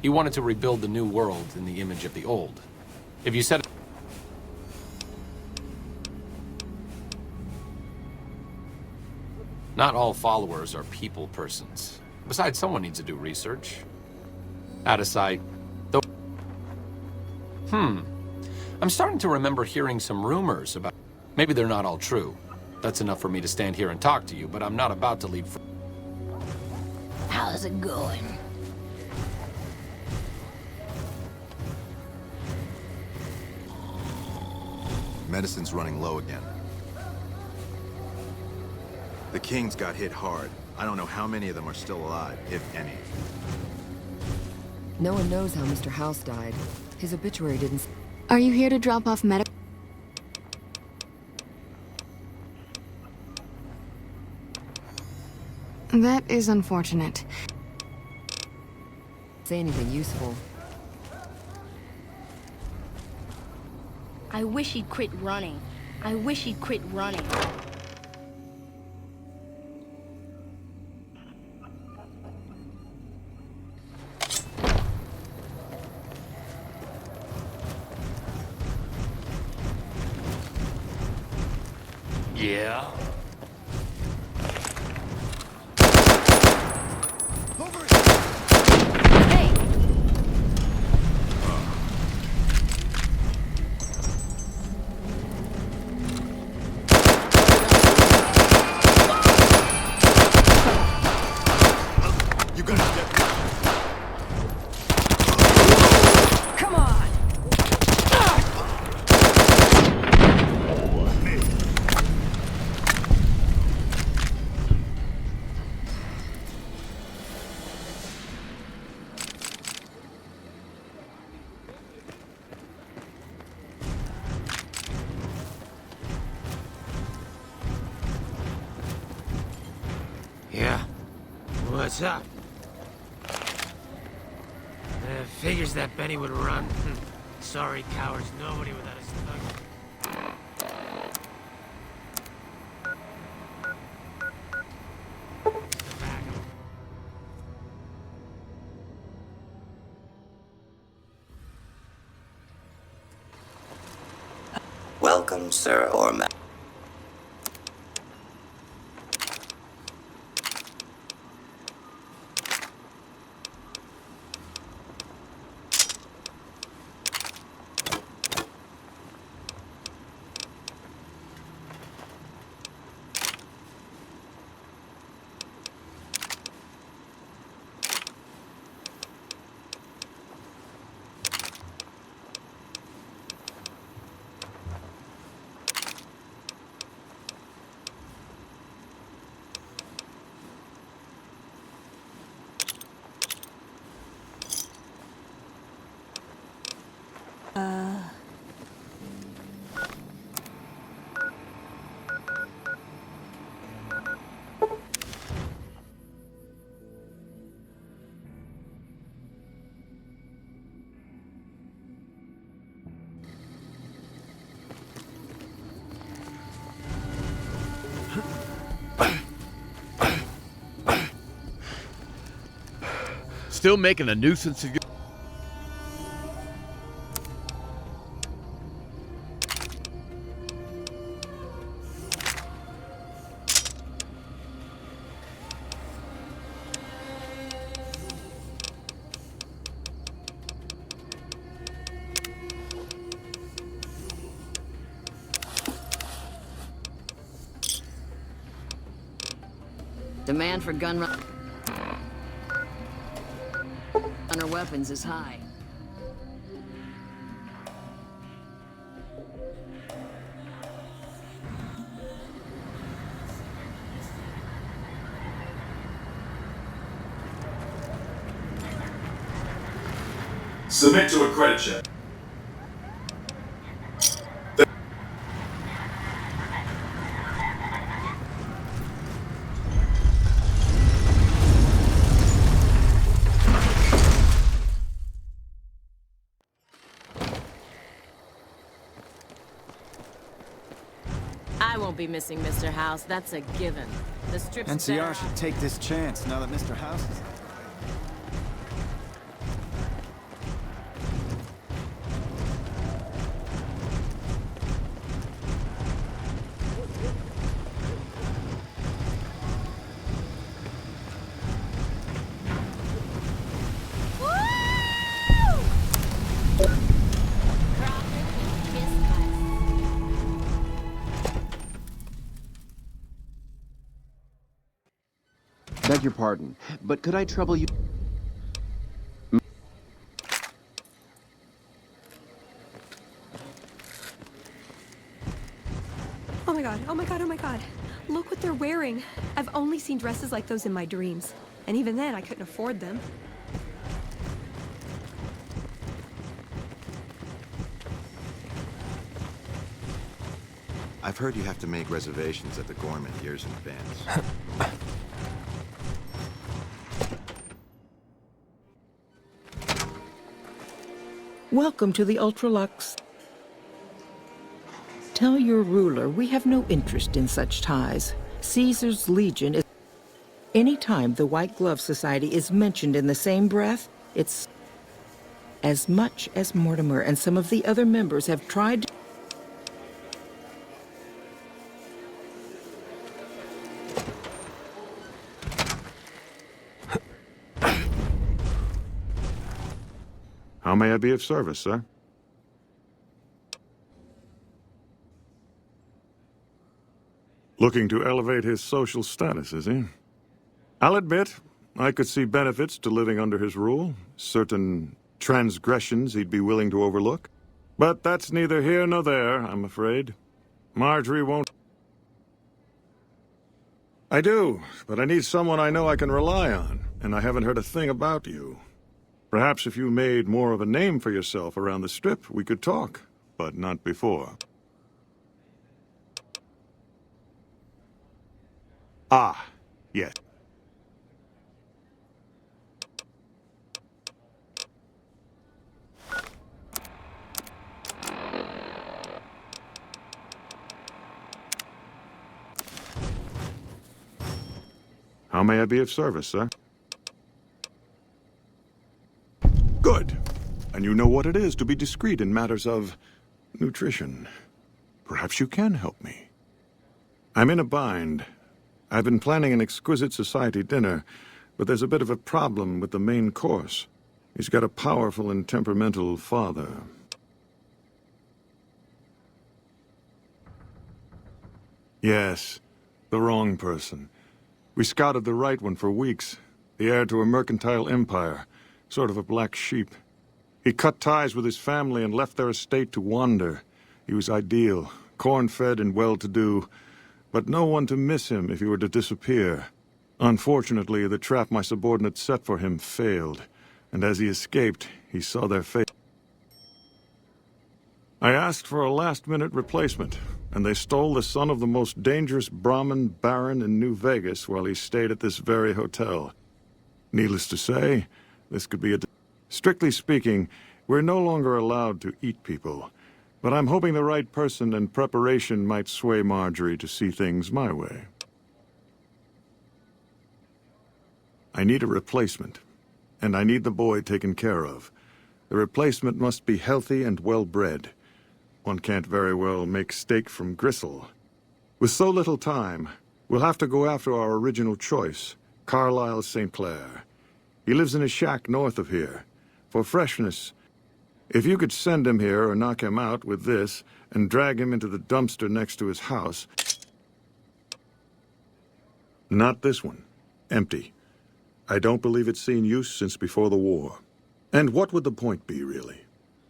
He wanted to rebuild the new world in the image of the old. If you said... Not all followers are people persons. Besides, someone needs to do research. Out of sight. Though... I'm starting to remember hearing some rumors about... Maybe they're not all true. That's enough for me to stand here and talk to you, but I'm not about to leave... How's it going? Medicine's running low again. The Kings got hit hard. I don't know how many of them are still alive, if any. No one knows how Mr. House died. His obituary didn't... Are you here to drop off medical? That is unfortunate. Say anything useful. I wish he'd quit running. I wish he'd quit running. Yeah? Yeah? What's up? Figures that Benny would run. Sorry, cowards. Nobody without his thug. Welcome, sir or ma'am. still making a nuisance of you? Demand for gunrunner weapons is high. Submit to a credit check. I won't be missing Mr. House, that's a given. The strip's NCR should take this chance now that Mr. House is... Beg your pardon, but could I trouble you? Oh my god, oh my god, oh my god. Look what they're wearing. I've only seen dresses like those in my dreams. And even then, I couldn't afford them. I've heard you have to make reservations at the Gorman years in advance. Welcome to the Ultralux. Tell your ruler we have no interest in such ties. Caesar's Legion is... Anytime the White Glove Society is mentioned in the same breath, it's... As much as Mortimer and some of the other members have tried to... How may I be of service, sir? Looking to elevate his social status, is he? I'll admit, I could see benefits to living under his rule, certain transgressions he'd be willing to overlook. But that's neither here nor there, I'm afraid. Marjorie won't... I do, but I need someone I know I can rely on, and I haven't heard a thing about you. Perhaps if you made more of a name for yourself around the Strip, we could talk, but not before. Ah, yes. How may I be of service, sir? Good. And you know what it is to be discreet in matters of nutrition. Perhaps you can help me. I'm in a bind. I've been planning an exquisite society dinner, but there's a bit of a problem with the main course. He's got a powerful and temperamental father. Yes, the wrong person. We scouted the right one for weeks. The heir to a mercantile empire. Sort of a black sheep. He cut ties with his family and left their estate to wander. He was ideal, corn-fed and well-to-do, but no one to miss him if he were to disappear. Unfortunately, the trap my subordinates set for him failed, and as he escaped, he saw their fate. I asked for a last-minute replacement, and they stole the son of the most dangerous Brahmin baron in New Vegas while he stayed at this very hotel. Needless to say, this could be a... Strictly speaking, we're no longer allowed to eat people, but I'm hoping the right person and preparation might sway Marjorie to see things my way. I need a replacement, and I need the boy taken care of. The replacement must be healthy and well-bred. One can't very well make steak from gristle. With so little time, we'll have to go after our original choice, Carlisle St. Clair. He lives in a shack north of here. For freshness, if you could send him here or knock him out with this and drag him into the dumpster next to his house... Not this one. Empty. I don't believe it's seen use since before the war. And what would the point be, really?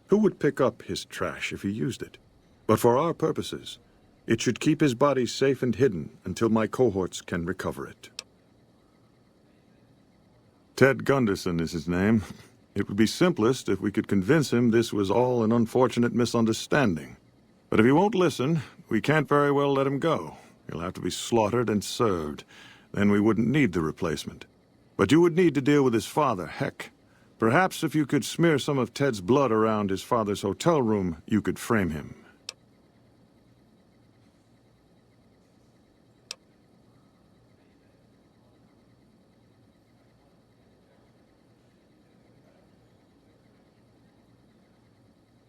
Who would pick up his trash if he used it? But for our purposes, it should keep his body safe and hidden until my cohorts can recover it. Ted Gunderson is his name. It would be simplest if we could convince him this was all an unfortunate misunderstanding. But if he won't listen, we can't very well let him go. He'll have to be slaughtered and served. Then we wouldn't need the replacement. But you would need to deal with his father, Heck. Perhaps if you could smear some of Ted's blood around his father's hotel room, you could frame him.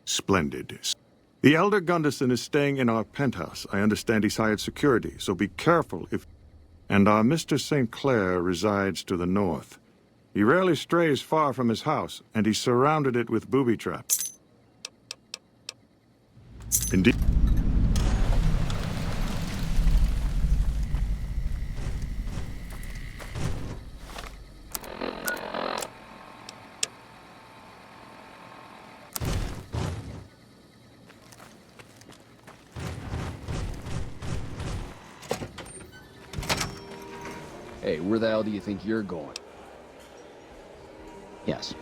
Splendid. The Elder Gunderson is staying in our penthouse. I understand he's hired security, so be careful if... And our Mr. St. Clair resides to the north. He rarely strays far from his house, and he's surrounded it with booby traps. Indeed. Hey, where the hell do you think you're going? Yes.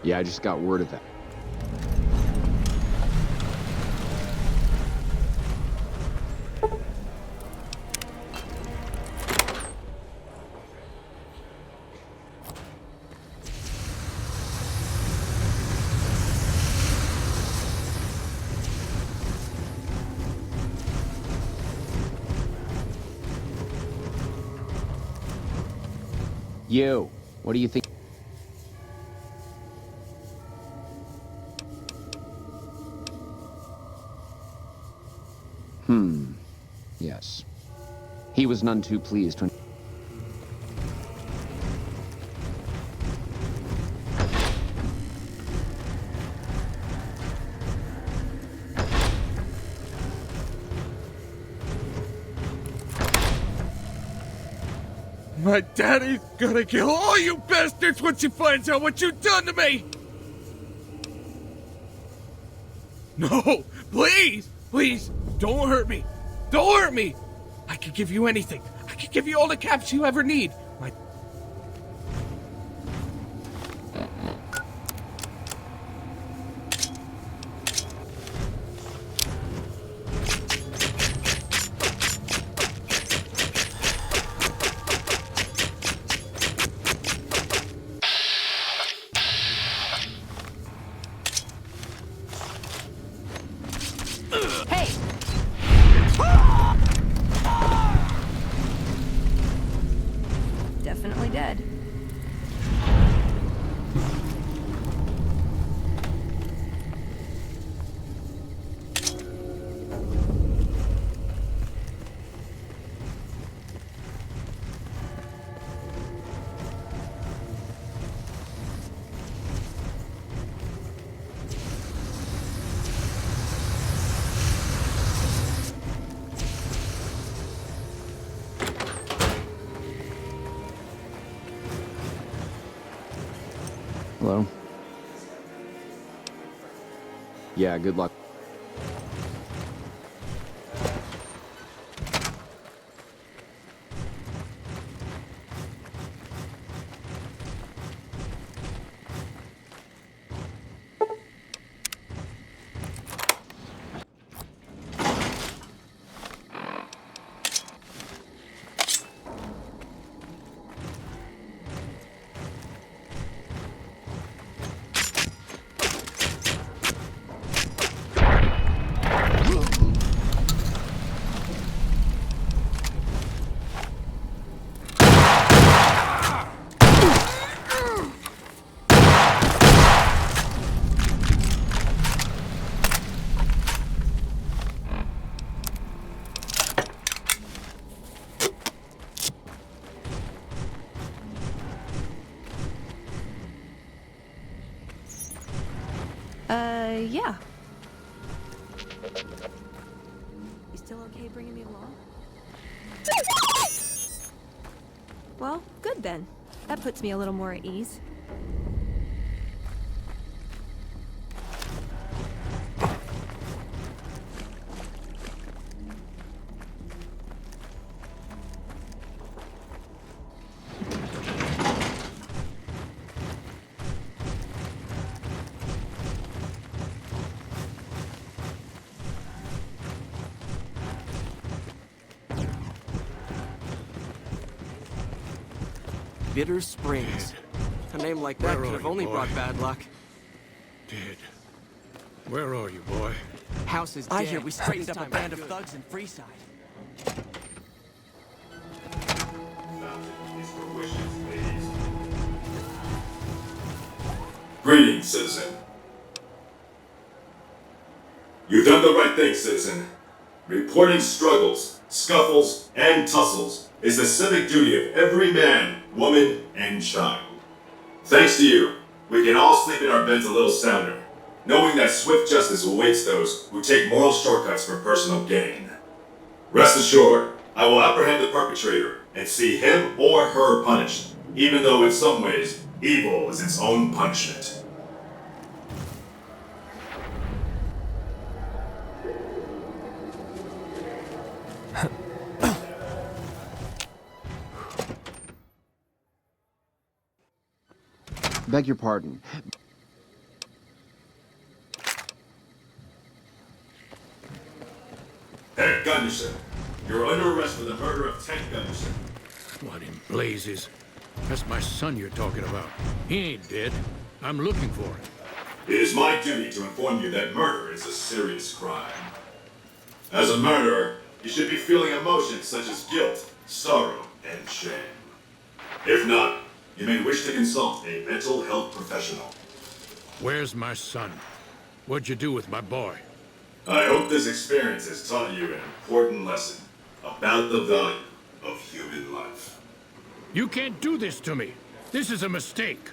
Yeah, I just got word of that. You, what do you think? Yes. He was none too pleased when... My daddy's gonna kill all you bastards once he finds out what you've done to me! No! Please! Please! Don't hurt me! Don't hurt me! I could give you anything. I could give you all the caps you ever need. My... Hey! Definitely dead. Hello? Yeah, good luck. Yeah. You still okay bringing me along? Well, good then. That puts me a little more at ease. Goodsprings. A name like that could have only brought bad luck. Dead. Where are you, boy? House is dead. I hear we straightened up a band of thugs in Freeside. Greetings, citizen. You've done the right thing, citizen. Reporting struggles, scuffles, and tussles is the civic duty of every man, woman, and child. Thanks to you, we can all sleep in our beds a little sounder, knowing that swift justice awaits those who take moral shortcuts for personal gain. Rest assured, I will apprehend the perpetrator and see him or her punished, even though in some ways, evil is its own punishment. Beg your pardon. Ted Gunderson, you're under arrest for the murder of Ted Gunderson. What in blazes? That's my son you're talking about. He ain't dead. I'm looking for him. It is my duty to inform you that murder is a serious crime. As a murderer, you should be feeling emotions such as guilt, sorrow, and shame. If not, you may wish to consult a mental health professional. Where's my son? What'd you do with my boy? I hope this experience has taught you an important lesson about the value of human life. You can't do this to me. This is a mistake.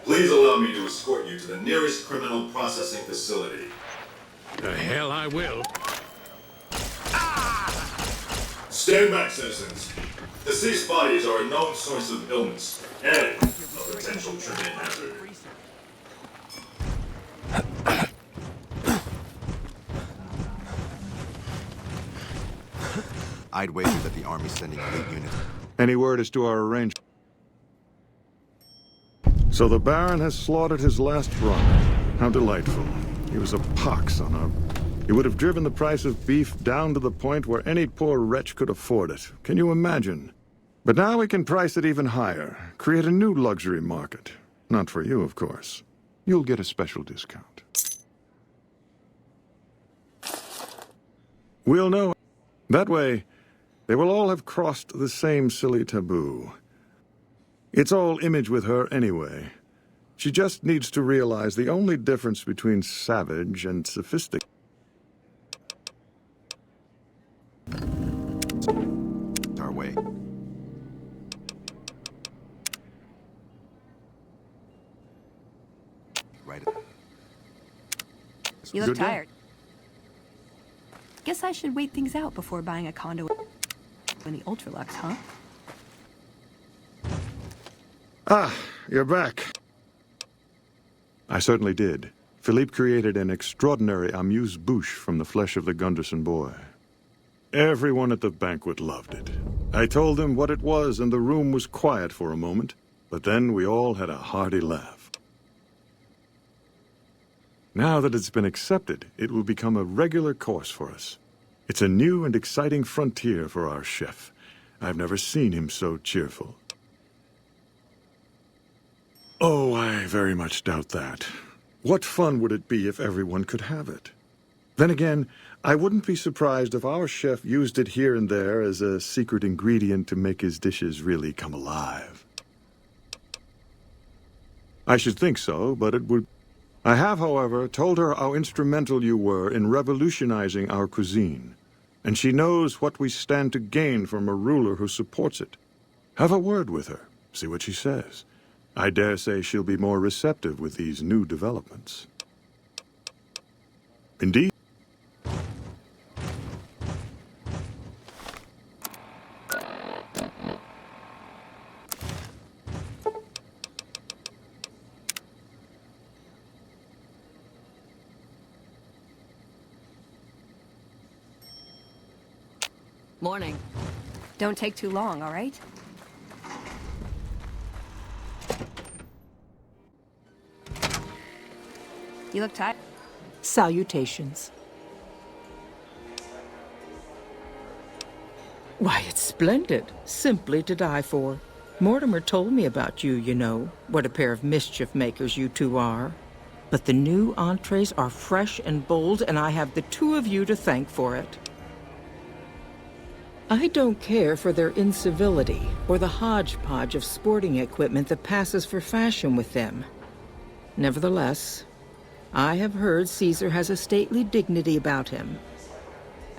Please allow me to escort you to the nearest criminal processing facility. The hell I will. Stand back, citizens. Deceased bodies are a known source of illness and a potential tripping hazard. I'd wager that the Army's sending elite units. Any word as to our arrangement? So the Baron has slaughtered his last run. How delightful. He was a pox on our... He would have driven the price of beef down to the point where any poor wretch could afford it. Can you imagine? But now we can price it even higher. Create a new luxury market. Not for you, of course. You'll get a special discount. We'll know. That way, they will all have crossed the same silly taboo. It's all image with her anyway. She just needs to realize the only difference between savage and sophisticated. Our way. Right. You look tired. Guess I should wait things out before buying a condo in the Ultralux, huh? Ah, you're back. I certainly did. Philippe created an extraordinary amuse-bouche from the flesh of the Gunderson boy. Everyone at the banquet loved it. I told them what it was, and the room was quiet for a moment, but then we all had a hearty laugh. Now that it's been accepted, it will become a regular course for us. It's a new and exciting frontier for our chef. I've never seen him so cheerful. Oh, I very much doubt that. What fun would it be if everyone could have it? Then again, I wouldn't be surprised if our chef used it here and there as a secret ingredient to make his dishes really come alive. I should think so, but it would... I have, however, told her how instrumental you were in revolutionizing our cuisine, and she knows what we stand to gain from a ruler who supports it. Have a word with her, see what she says. I dare say she'll be more receptive with these new developments. Indeed. Morning. Don't take too long, all right? You look tired. Salutations. Why, it's splendid. Simply to die for. Mortimer told me about you, you know. What a pair of mischief makers you two are. But the new entrees are fresh and bold, and I have the two of you to thank for it. I don't care for their incivility or the hodgepodge of sporting equipment that passes for fashion with them. Nevertheless, I have heard Caesar has a stately dignity about him,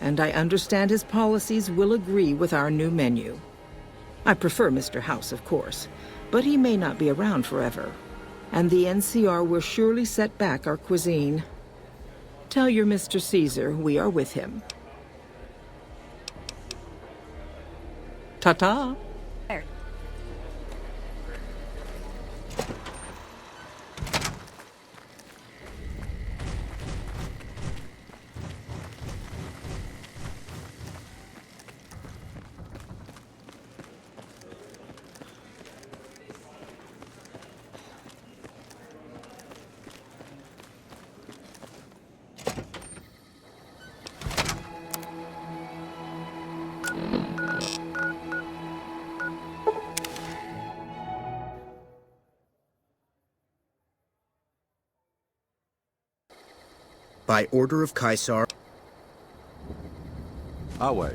and I understand his policies will agree with our new menu. I prefer Mr. House, of course, but he may not be around forever, and the NCR will surely set back our cuisine. Tell your Mr. Caesar we are with him. Ta-ta. By order of Caesar. I'll wait.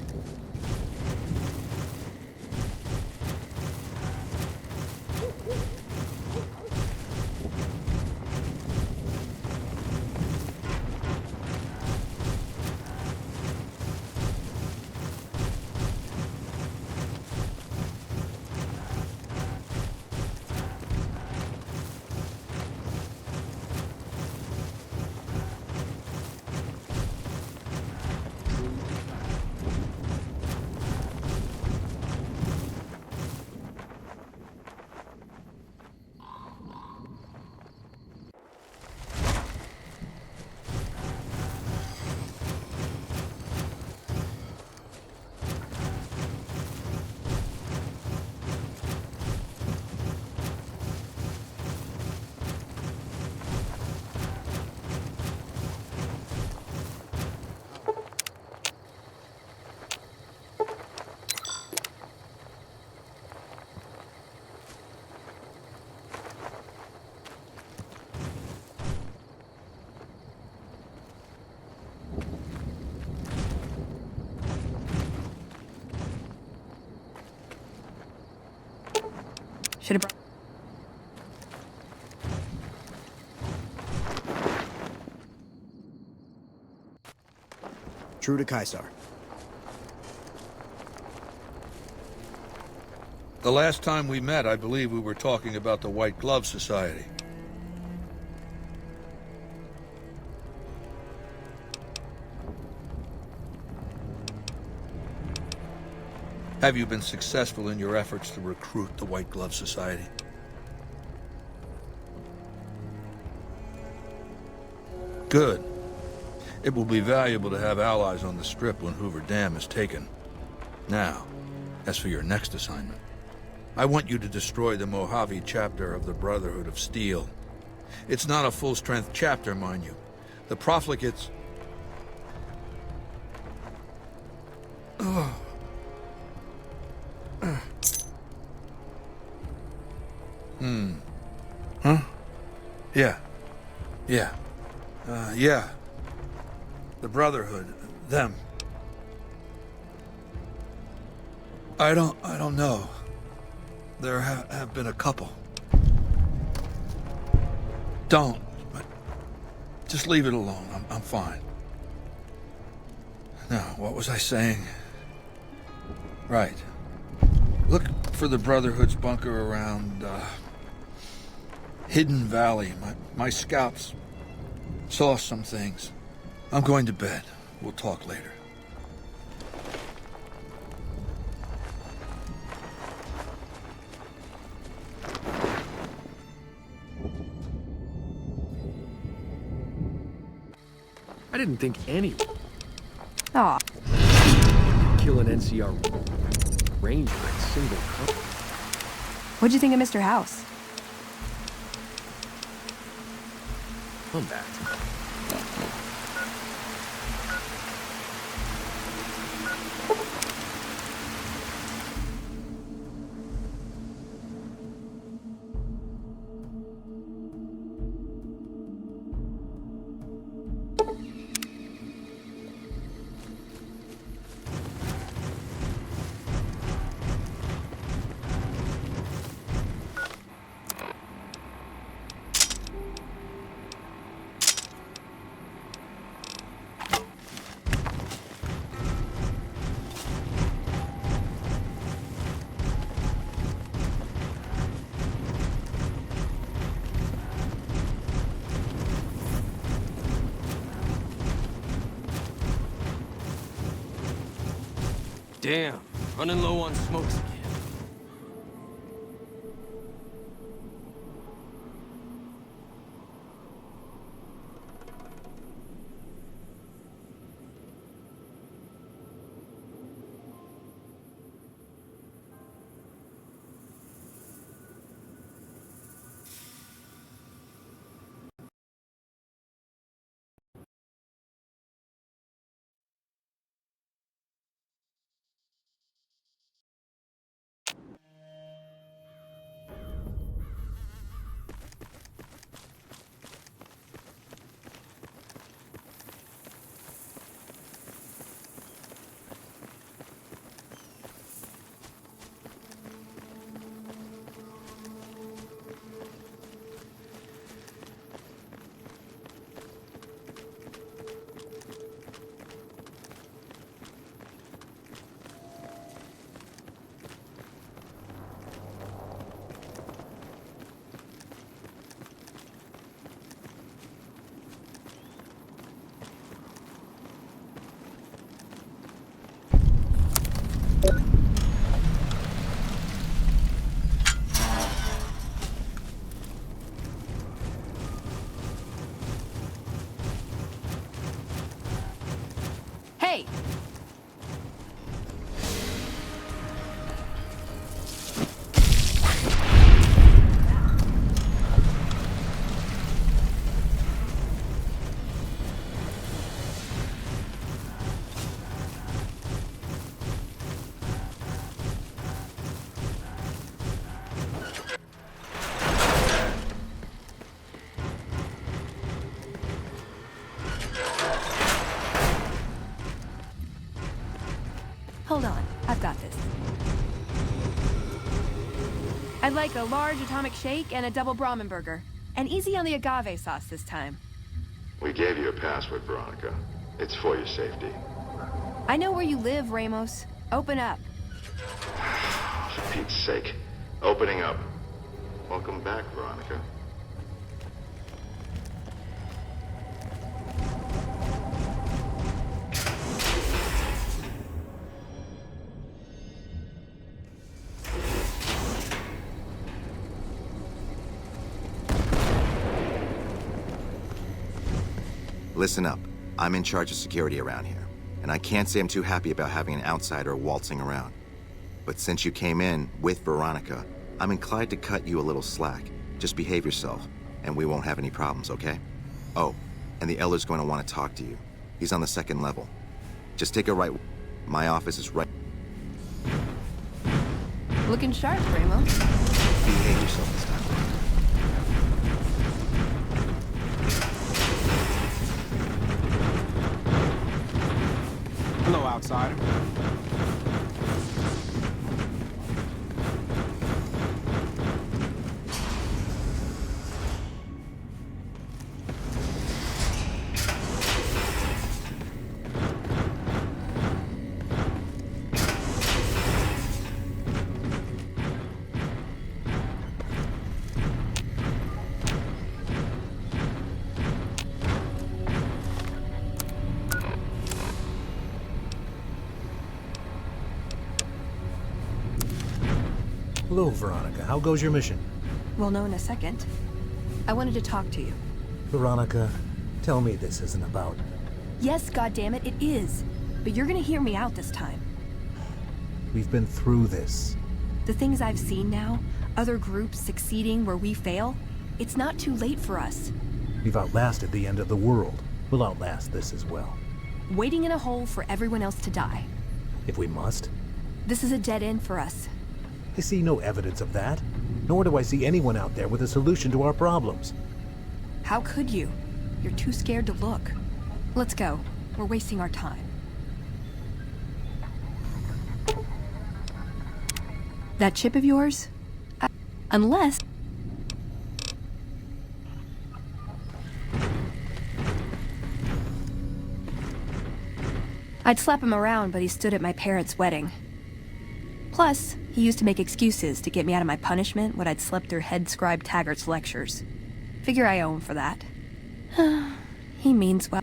Should have brought... True to Caesar. The last time we met, I believe we were talking about the White Glove Society. Have you been successful in your efforts to recruit the White Glove Society? Good. It will be valuable to have allies on the Strip when Hoover Dam is taken. Now, as for your next assignment, I want you to destroy the Mojave chapter of the Brotherhood of Steel. It's not a full-strength chapter, mind you. The profligates... Huh? Yeah. Yeah. The Brotherhood. Them. I don't know. There have been a couple. Don't. But just leave it alone. I'm fine. Now, what was I saying? Right. Look for the Brotherhood's bunker around, Hidden Valley. My scouts saw some things. I'm going to bed. We'll talk later. I didn't think any Aw. kill an NCR ranger in single cut. What'd you think of Mr. House? Come back. Damn, running low on smokes again. Hey! Hold on, I've got this. I'd like a large atomic shake and a double Brahmin burger. And easy on the agave sauce this time. We gave you a password, Veronica. It's for your safety. I know where you live, Ramos. Open up. For Pete's sake. Opening up. Welcome back, Veronica. Listen up. I'm in charge of security around here, and I can't say I'm too happy about having an outsider waltzing around. But since you came in with Veronica, I'm inclined to cut you a little slack. Just behave yourself, and we won't have any problems, okay? Oh, and the Elder's going to want to talk to you. He's on the 2nd level. Just take a right. My office is right. Looking sharp, Ramos. Behave yourself this time. Hello, outsider. Hello, Veronica. How goes your mission? We'll know in a second. I wanted to talk to you. Veronica, tell me this isn't about... Yes, goddammit, it is. But you're gonna hear me out this time. We've been through this. The things I've seen now, other groups succeeding where we fail, it's not too late for us. We've outlasted the end of the world. We'll outlast this as well. Waiting in a hole for everyone else to die. If we must. This is a dead end for us. I see no evidence of that. Nor do I see anyone out there with a solution to our problems. How could you? You're too scared to look. Let's go. We're wasting our time. That chip of yours? Unless... I'd slap him around, but he stood at my parents' wedding. Plus, he used to make excuses to get me out of my punishment when I'd slept through head scribe Taggart's lectures. Figure I owe him for that. He means well.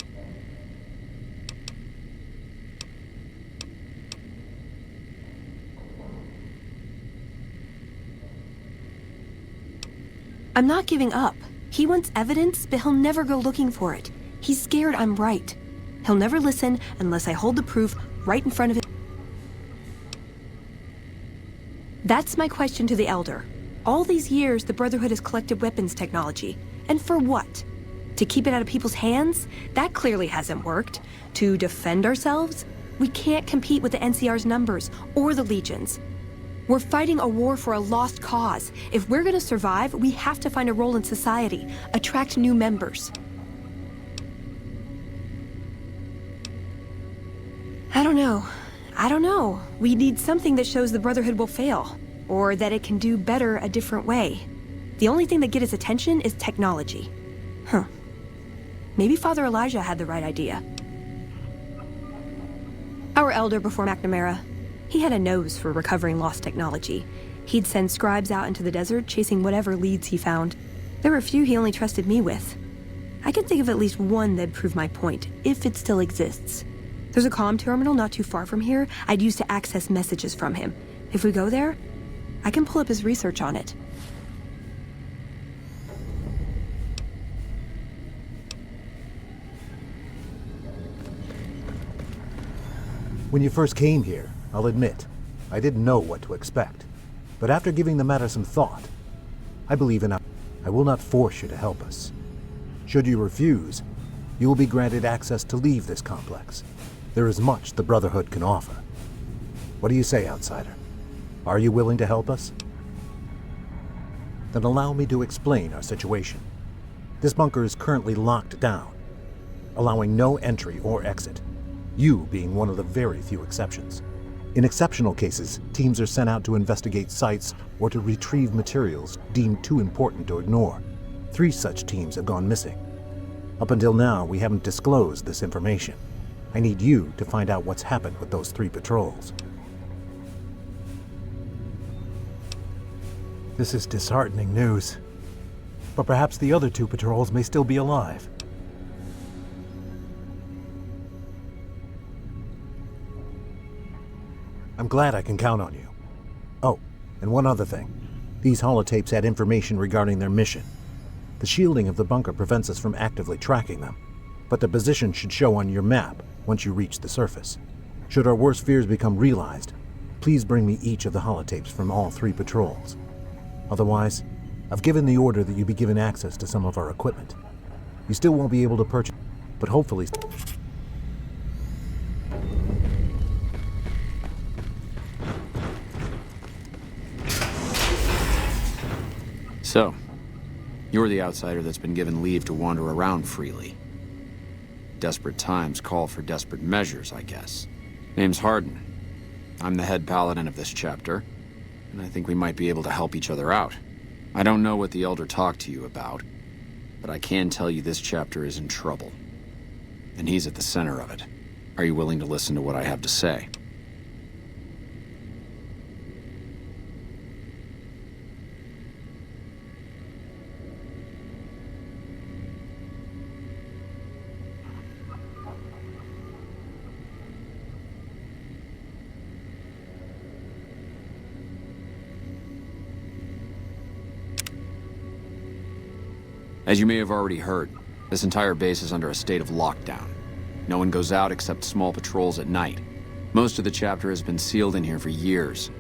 I'm not giving up. He wants evidence, but he'll never go looking for it. He's scared I'm right. He'll never listen unless I hold the proof right in front of him. That's my question to the Elder. All these years, the Brotherhood has collected weapons technology. And for what? To keep it out of people's hands? That clearly hasn't worked. To defend ourselves? We can't compete with the NCR's numbers or the Legion's. We're fighting a war for a lost cause. If we're gonna survive, we have to find a role in society, attract new members. I don't know. We need something that shows the Brotherhood will fail, or that it can do better a different way. The only thing that gets its attention is technology. Maybe Father Elijah had the right idea. Our Elder before McNamara, he had a nose for recovering lost technology. He'd send scribes out into the desert chasing whatever leads he found. There were a few he only trusted me with. I can think of at least one that'd prove my point, if it still exists. There's a comm terminal not too far from here I'd use to access messages from him. If we go there, I can pull up his research on it. When you first came here, I'll admit, I didn't know what to expect. But after giving the matter some thought, I believe in I will not force you to help us. Should you refuse, you will be granted access to leave this complex. There is much the Brotherhood can offer. What do you say, outsider? Are you willing to help us? Then allow me to explain our situation. This bunker is currently locked down, allowing no entry or exit, you being one of the very few exceptions. In exceptional cases, teams are sent out to investigate sites or to retrieve materials deemed too important to ignore. 3 such teams have gone missing. Up until now, we haven't disclosed this information. I need you to find out what's happened with those 3 patrols. This is disheartening news. But perhaps the other 2 patrols may still be alive. I'm glad I can count on you. Oh, and one other thing. These holotapes had information regarding their mission. The shielding of the bunker prevents us from actively tracking them, but the position should show on your map once you reach the surface. Should our worst fears become realized, please bring me each of the holotapes from all 3 patrols. Otherwise, I've given the order that you be given access to some of our equipment. You still won't be able to purchase, but hopefully... So, you're the outsider that's been given leave to wander around freely. Desperate times call for desperate measures, I guess. Name's Hardin. I'm the head paladin of this chapter, and I think we might be able to help each other out. I don't know what the Elder talked to you about, but I can tell you this chapter is in trouble. And he's at the center of it. Are you willing to listen to what I have to say? As you may have already heard, this entire base is under a state of lockdown. No one goes out except small patrols at night. Most of the chapter has been sealed in here for years,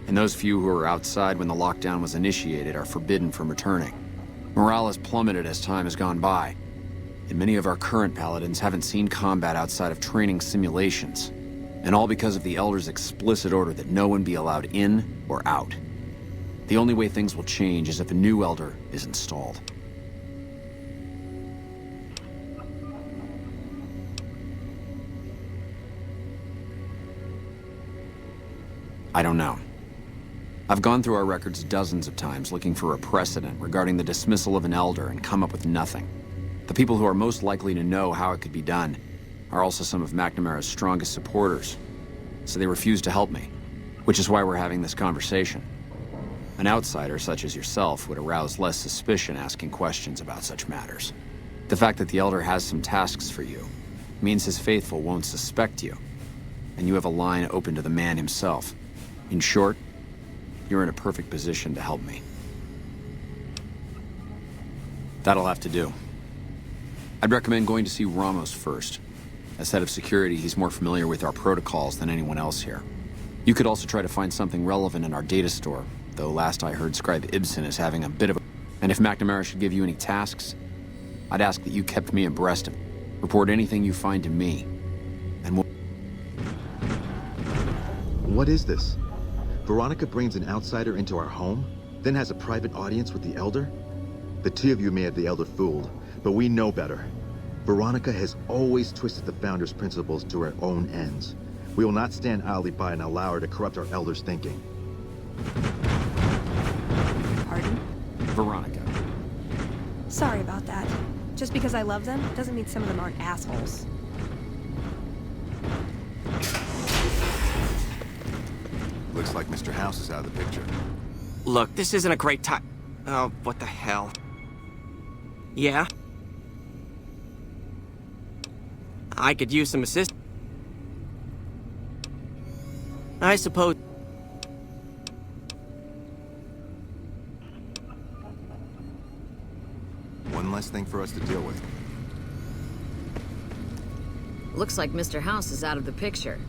and those few who were outside when the lockdown was initiated are forbidden from returning. Morale has plummeted as time has gone by, and many of our current paladins haven't seen combat outside of training simulations, and all because of the Elder's explicit order that no one be allowed in or out. The only way things will change is if a new Elder is installed. I don't know. I've gone through our records dozens of times looking for a precedent regarding the dismissal of an Elder and come up with nothing. The people who are most likely to know how it could be done are also some of McNamara's strongest supporters, so they refuse to help me, which is why we're having this conversation. An outsider such as yourself would arouse less suspicion asking questions about such matters. The fact that the Elder has some tasks for you means his faithful won't suspect you, and you have a line open to the man himself. In short, you're in a perfect position to help me. That'll have to do. I'd recommend going to see Ramos first. As head of security, he's more familiar with our protocols than anyone else here. You could also try to find something relevant in our data store, though last I heard Scribe Ibsen is having a bit of a... And if McNamara should give you any tasks, I'd ask that you kept me abreast of it. Report anything you find to me, and we'll... What is this? Veronica brings an outsider into our home, then has a private audience with the Elder? The two of you may have the Elder fooled, but we know better. Veronica has always twisted the Founder's principles to her own ends. We will not stand idly by and allow her to corrupt our Elder's thinking. Pardon? Veronica. Sorry about that. Just because I love them doesn't mean some of them aren't assholes. Looks like Mr. House is out of the picture. Look, this isn't a great time. Oh, what the hell? Yeah? I could use some assistance. I suppose... One less thing for us to deal with. Looks like Mr. House is out of the picture.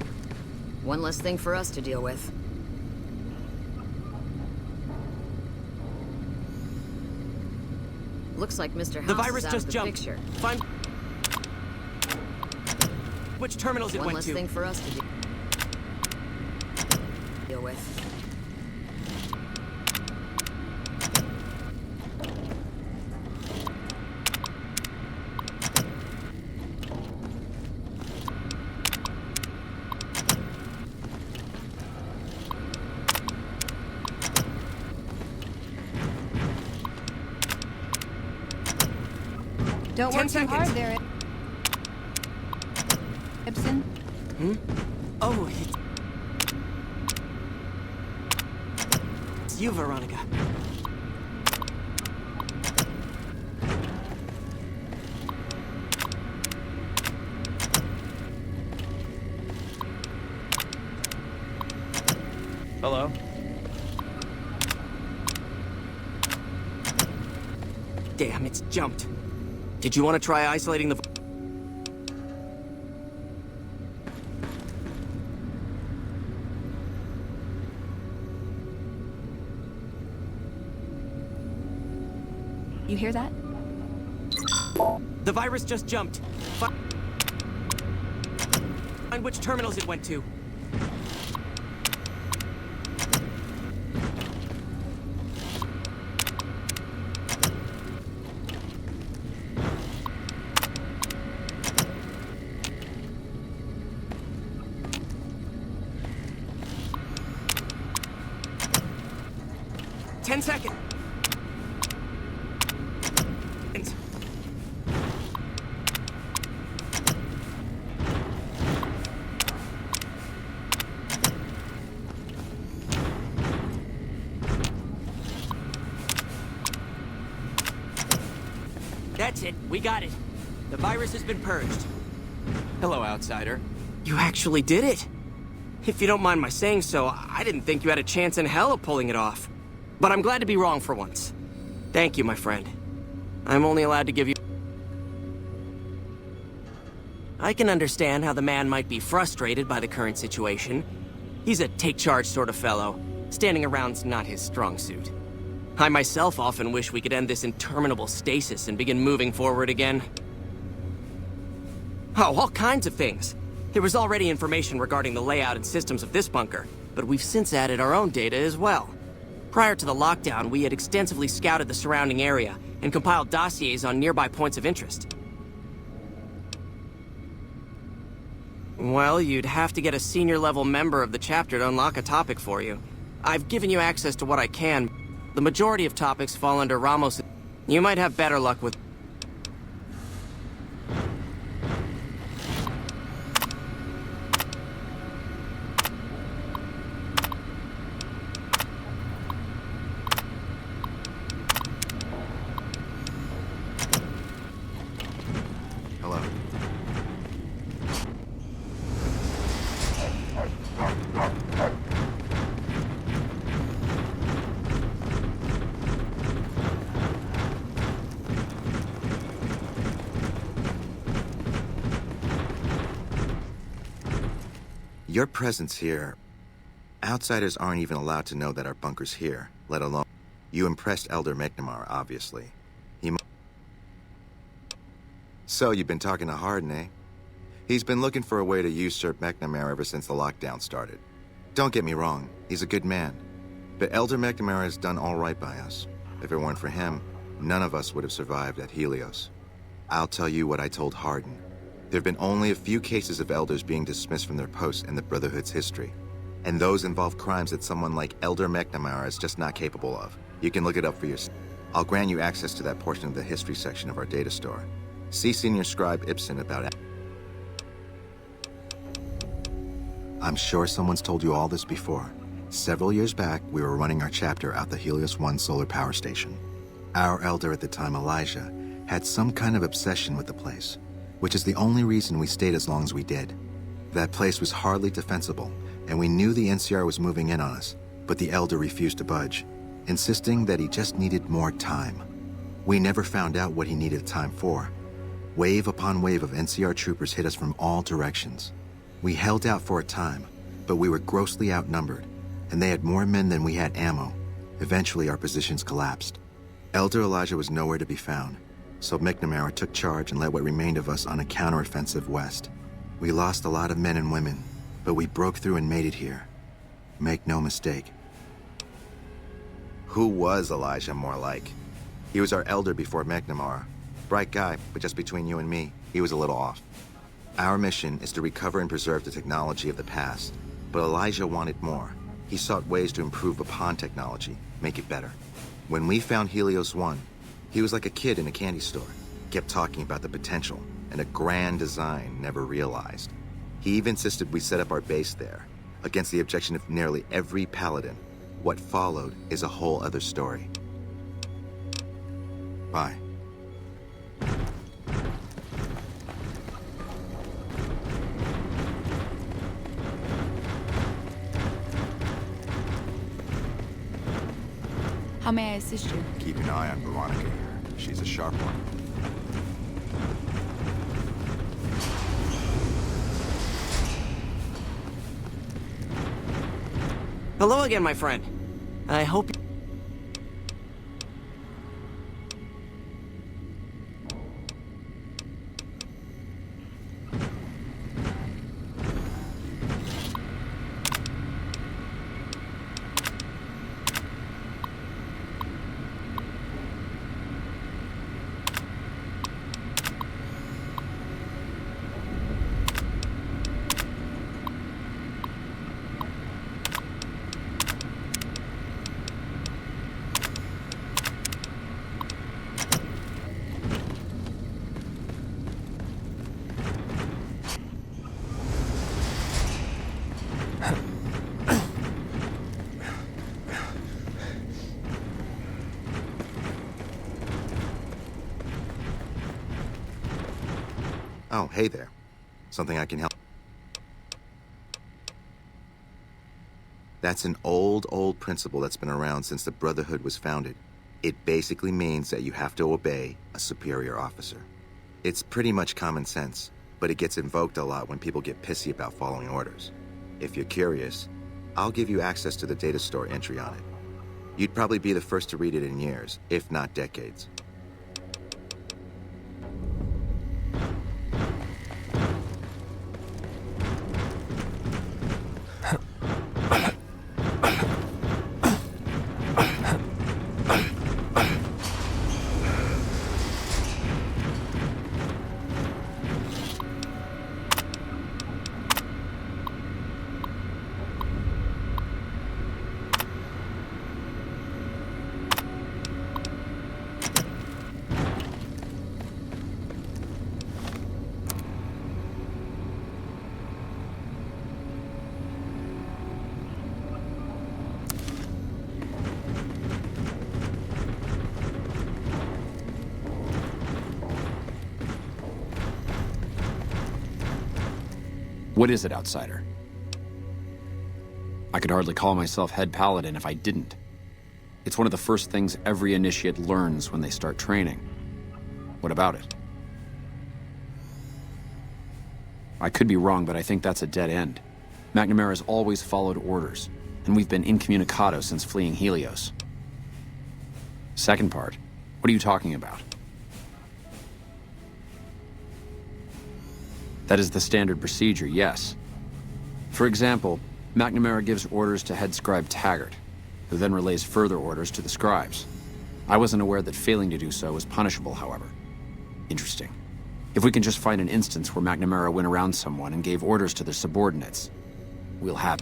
One less thing for us to deal with. Looks like Mr. House The virus is out just of the jumped. picture. Find... Which terminals it One went less to. thing for us to deal with. Don't work too hard there, Ibsen. Hmm? Oh, it's you, Veronica. Hello? Damn, it's jumped. Did you want to try isolating the... You hear that? The virus just jumped. Find which terminals it went to. Ten seconds. 'That's it. We got it. The virus has been purged. Hello, outsider. You actually did it. If you don't mind my saying so, I didn't think you had a chance in hell of pulling it off. But I'm glad to be wrong for once. Thank you, my friend. I'm only allowed to give you... I can understand how the man might be frustrated by the current situation. He's a take-charge sort of fellow. Standing around's not his strong suit. I myself often wish we could end this interminable stasis and begin moving forward again. Oh, all kinds of things. There was already information regarding the layout and systems of this bunker, but we've since added our own data as well. Prior to the lockdown, we had extensively scouted the surrounding area and compiled dossiers on nearby points of interest. Well, you'd have to get a senior-level member of the chapter to unlock a topic for you. I've given you access to what I can. The majority of topics fall under Ramos. You might have better luck with... Hello. Your presence here... Outsiders aren't even allowed to know that our bunker's here, let alone... You impressed Elder McNamara, obviously. So, you've been talking to Hardin, eh? He's been looking for a way to usurp McNamara ever since the lockdown started. Don't get me wrong, he's a good man. But Elder McNamara has done all right by us. If it weren't for him, none of us would have survived at Helios. I'll tell you what I told Hardin. There have been only a few cases of elders being dismissed from their posts in the Brotherhood's history. And those involve crimes that someone like Elder McNamara is just not capable of. You can look it up for yourself. I'll grant you access to that portion of the history section of our data store. See Senior Scribe Ibsen about it. I'm sure someone's told you all this before. Several years back, we were running our chapter out the Helios 1 solar power station. Our elder at the time, Elijah, had some kind of obsession with the place, which is the only reason we stayed as long as we did. That place was hardly defensible, and we knew the NCR was moving in on us, but the elder refused to budge, insisting that he just needed more time. We never found out what he needed time for. Wave upon wave of NCR troopers hit us from all directions. We held out for a time, but we were grossly outnumbered, and they had more men than we had ammo. Eventually, our positions collapsed. Elder Elijah was nowhere to be found, so McNamara took charge and led what remained of us on a counteroffensive west. We lost a lot of men and women, but we broke through and made it here. Make no mistake. Who was Elijah more like? He was our elder before McNamara. Bright guy, but just between you and me, he was a little off. Our mission is to recover and preserve the technology of the past, but Elijah wanted more. He sought ways to improve upon technology, make it better. When we found Helios 1, he was like a kid in a candy store, kept talking about the potential and a grand design never realized. He even insisted we set up our base there, against the objection of nearly every paladin. What followed is a whole other story. Bye. How may I assist you? Keep an eye on Veronica here. She's a sharp one. Hello again, my friend. I hope... Oh, hey there. Something I can help. That's an old principle that's been around since the Brotherhood was founded. It basically means that you have to obey a superior officer. It's pretty much common sense, but it gets invoked a lot when people get pissy about following orders. If you're curious, I'll give you access to the data store entry on it. You'd probably be the first to read it in years, if not decades. What is it, outsider? I could hardly call myself head paladin if I didn't. It's one of the first things every initiate learns when they start training. What about it? I could be wrong, but I think that's a dead end. McNamara's always followed orders, and we've been incommunicado since fleeing Helios. Second part, what are you talking about? That is the standard procedure, yes. For example, McNamara gives orders to head scribe Taggart, who then relays further orders to the scribes. I wasn't aware that failing to do so was punishable, however. Interesting. If we can just find an instance where McNamara went around someone and gave orders to their subordinates, we'll have...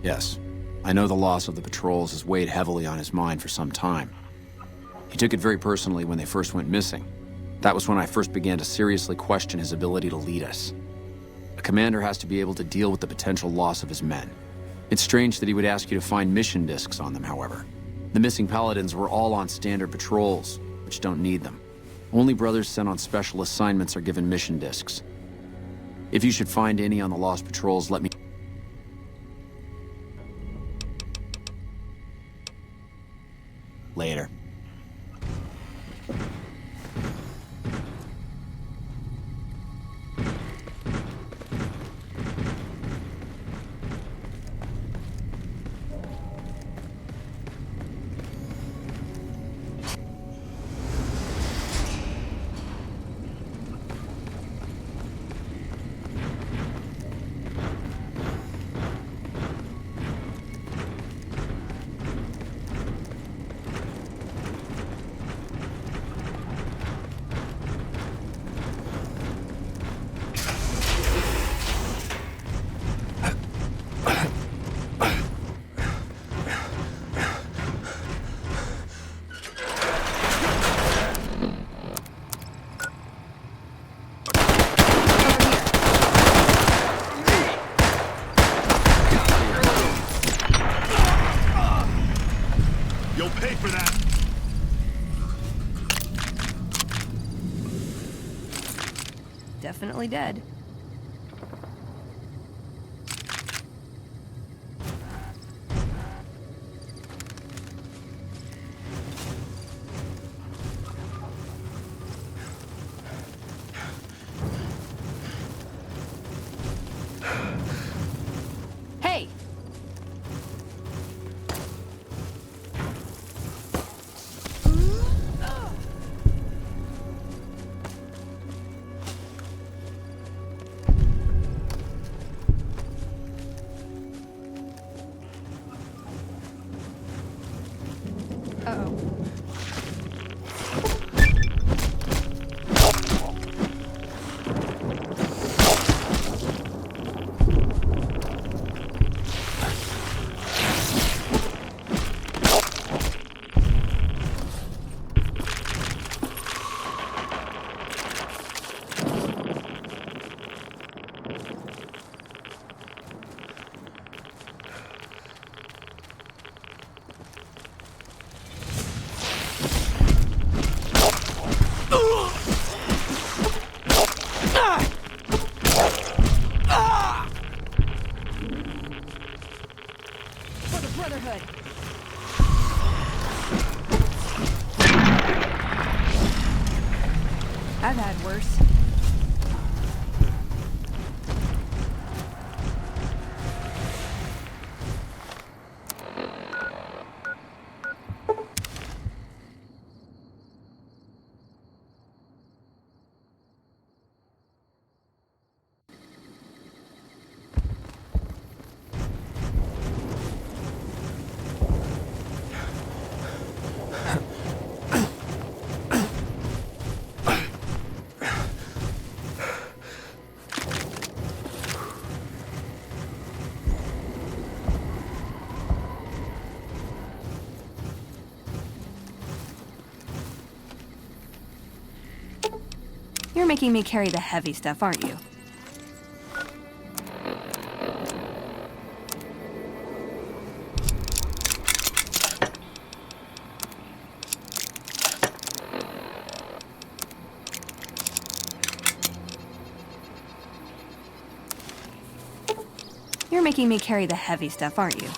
Yes, I know the loss of the patrols has weighed heavily on his mind for some time. He took it very personally when they first went missing. That was when I first began to seriously question his ability to lead us. A commander has to be able to deal with the potential loss of his men. It's strange that he would ask you to find mission discs on them, however. The missing paladins were all on standard patrols, which don't need them. Only brothers sent on special assignments are given mission discs. If you should find any on the lost patrols, let me... Later. Definitely dead. Hey! I've had worse. You're making me carry the heavy stuff, aren't you? You're making me carry the heavy stuff, aren't you?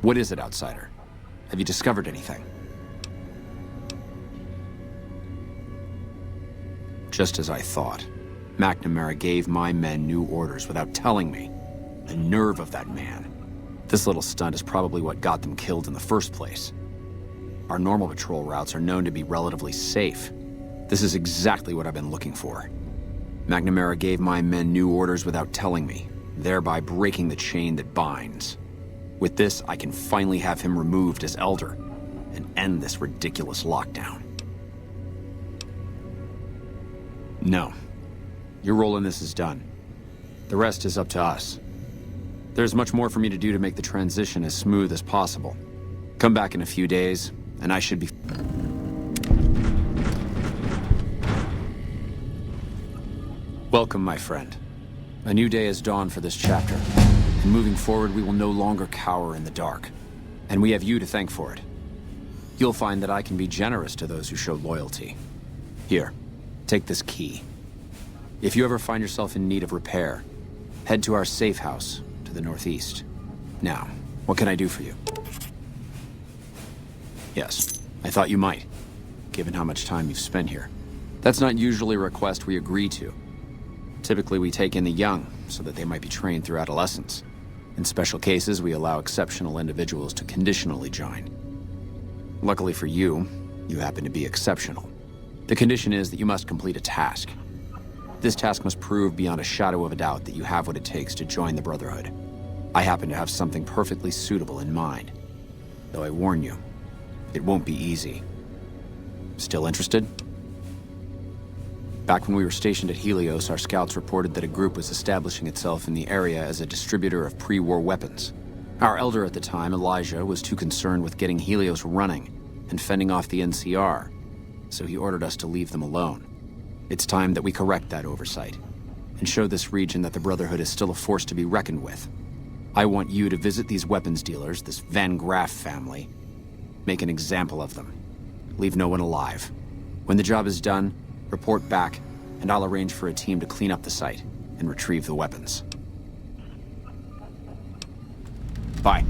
What is it, Outsider? Have you discovered anything? Just as I thought. McNamara gave my men new orders without telling me. The nerve of that man. This little stunt is probably what got them killed in the first place. Our normal patrol routes are known to be relatively safe. This is exactly what I've been looking for. McNamara gave my men new orders without telling me, thereby breaking the chain that binds. With this, I can finally have him removed as Elder and end this ridiculous lockdown. No. Your role in this is done. The rest is up to us. There's much more for me to do to make the transition as smooth as possible. Come back in a few days, and I should be... Welcome, my friend. A new day has dawned for this chapter. And moving forward, we will no longer cower in the dark. And we have you to thank for it. You'll find that I can be generous to those who show loyalty. Here, take this key. If you ever find yourself in need of repair, head to our safe house to the northeast. Now, what can I do for you? Yes, I thought you might, given how much time you've spent here. That's not usually a request we agree to. Typically, we take in the young so that they might be trained through adolescence. In special cases, we allow exceptional individuals to conditionally join. Luckily for you, you happen to be exceptional. The condition is that you must complete a task. This task must prove beyond a shadow of a doubt that you have what it takes to join the Brotherhood. I happen to have something perfectly suitable in mind. Though I warn you, it won't be easy. Still interested? Back when we were stationed at Helios, our scouts reported that a group was establishing itself in the area as a distributor of pre-war weapons. Our elder at the time, Elijah, was too concerned with getting Helios running and fending off the NCR, so he ordered us to leave them alone. It's time that we correct that oversight and show this region that the Brotherhood is still a force to be reckoned with. I want you to visit these weapons dealers, this Van Graff family, make an example of them. Leave no one alive. When the job is done, report back, and I'll arrange for a team to clean up the site and retrieve the weapons. Bye.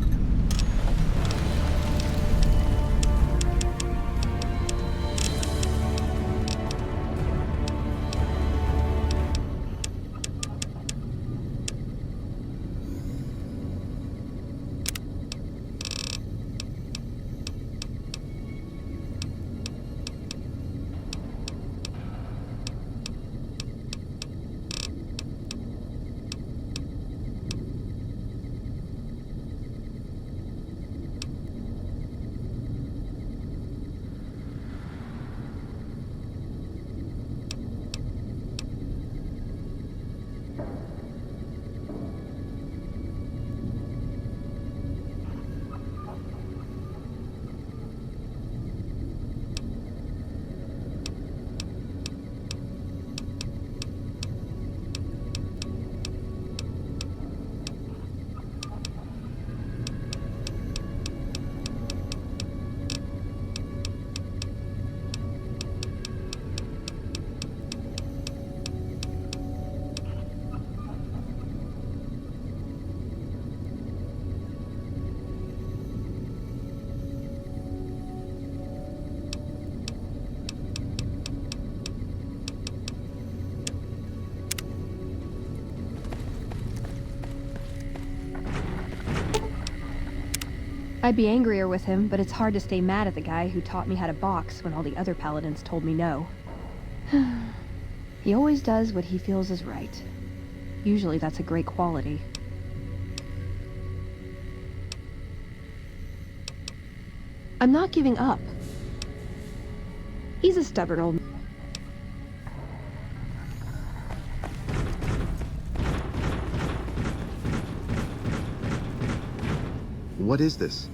I'd be angrier with him, but it's hard to stay mad at the guy who taught me how to box when all the other paladins told me no. He always does what he feels is right. Usually that's a great quality. I'm not giving up. He's a stubborn old... What is this?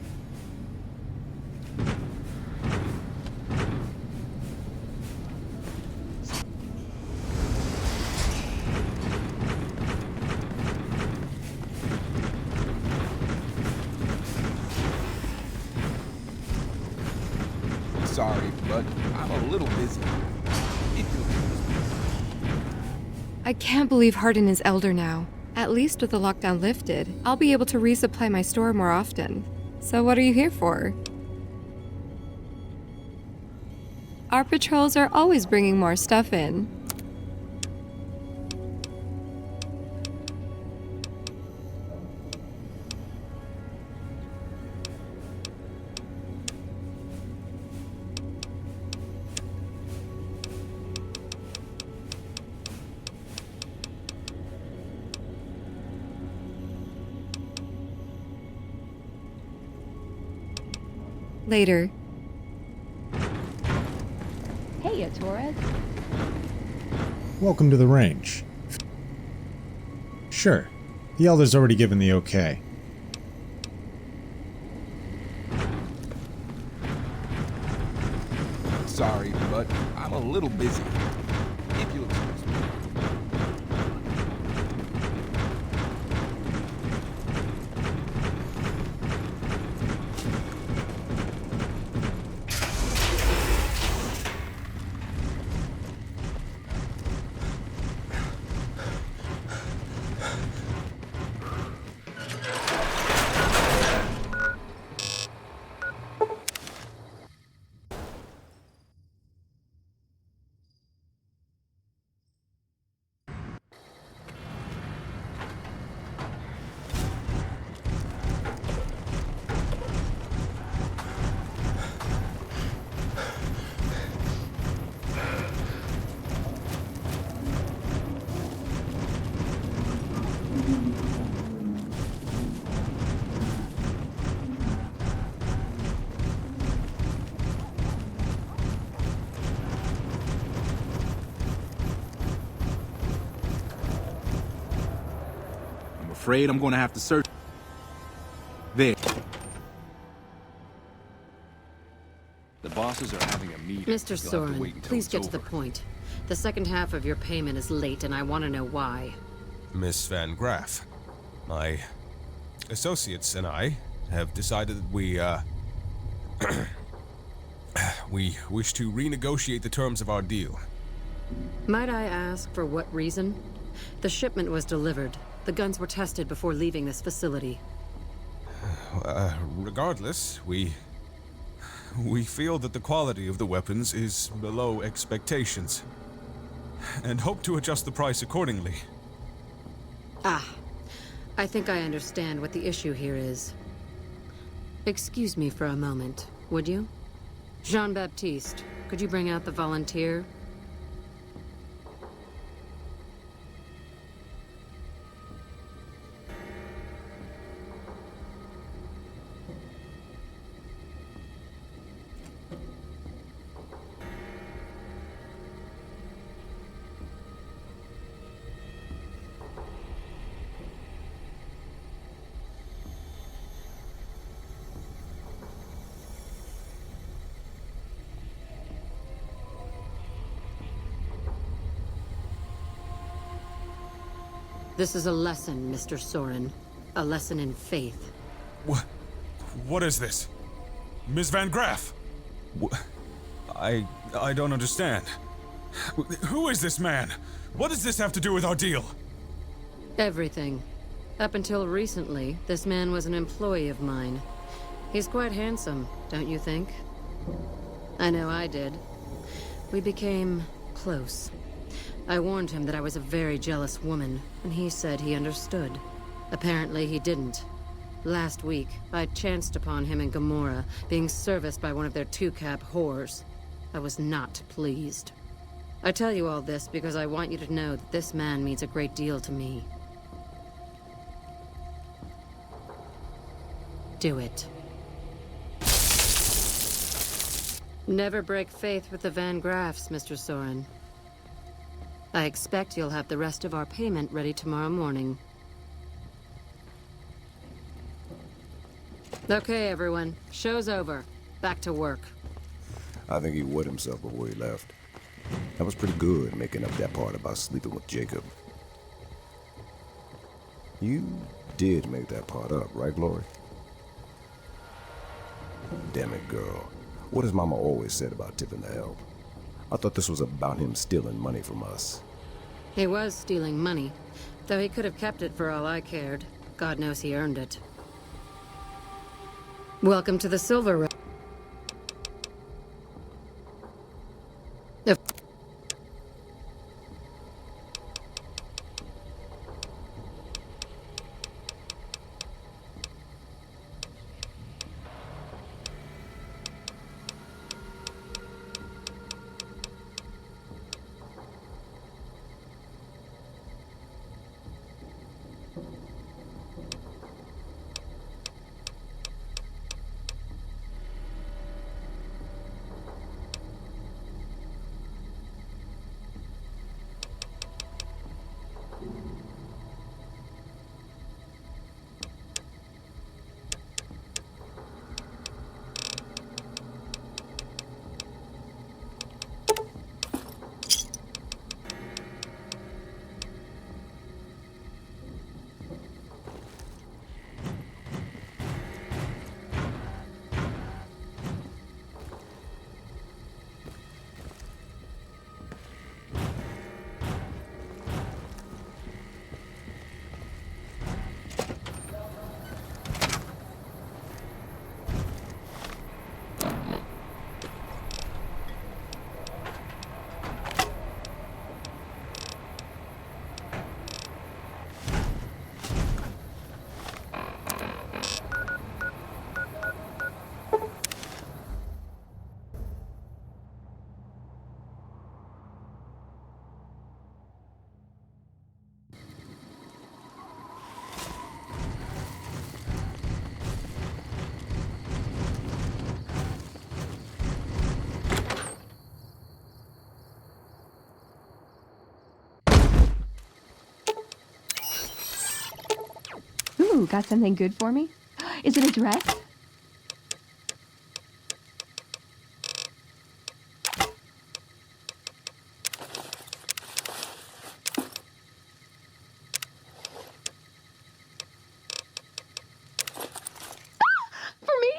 Sorry, but I'm a little busy. I can't believe Hardin is elder now. At least with the lockdown lifted, I'll be able to resupply my store more often. So what are you here for? Our patrols are always bringing more stuff in. Later. Hey, Torres. Welcome to the range. Sure. The Elder's already given the okay. Sorry, but I'm a little busy. If you'll excuse me. Afraid I'm going to have to search. There. The bosses are having a meeting. Mr. Soren, please get to the point. The second half of your payment is late, and I want to know why. Miss Van Graff, my associates and I have decided that we wish to renegotiate the terms of our deal. Might I ask for what reason? The shipment was delivered. The guns were tested before leaving this facility. Regardless, we feel that the quality of the weapons is below expectations, and hope to adjust the price accordingly. Ah, I think I understand what the issue here is. Excuse me for a moment, would you? Jean-Baptiste, could you bring out the volunteer? This is a lesson, Mr. Soren. A lesson in faith. What is this? Ms. Van Graff? I don't understand. Who is this man? What does this have to do with our deal? Everything. Up until recently, this man was an employee of mine. He's quite handsome, don't you think? I know I did. We became close. I warned him that I was a very jealous woman, and he said he understood. Apparently he didn't. Last week, I chanced upon him and Gamora being serviced by one of their two-cap whores. I was not pleased. I tell you all this because I want you to know that this man means a great deal to me. Do it. Never break faith with the Van Graffs, Mr. Soren. I expect you'll have the rest of our payment ready tomorrow morning. Okay, everyone. Show's over. Back to work. I think he wet himself before he left. That was pretty good, making up that part about sleeping with Jacob. You did make that part up, right, Glory? Damn it, girl. What has Mama always said about tipping the help? I thought this was about him stealing money from us. He was stealing money, though he could have kept it for all I cared. God knows he earned it. Welcome to the Silver Road. Ooh, got something good for me? Is it a dress? For me?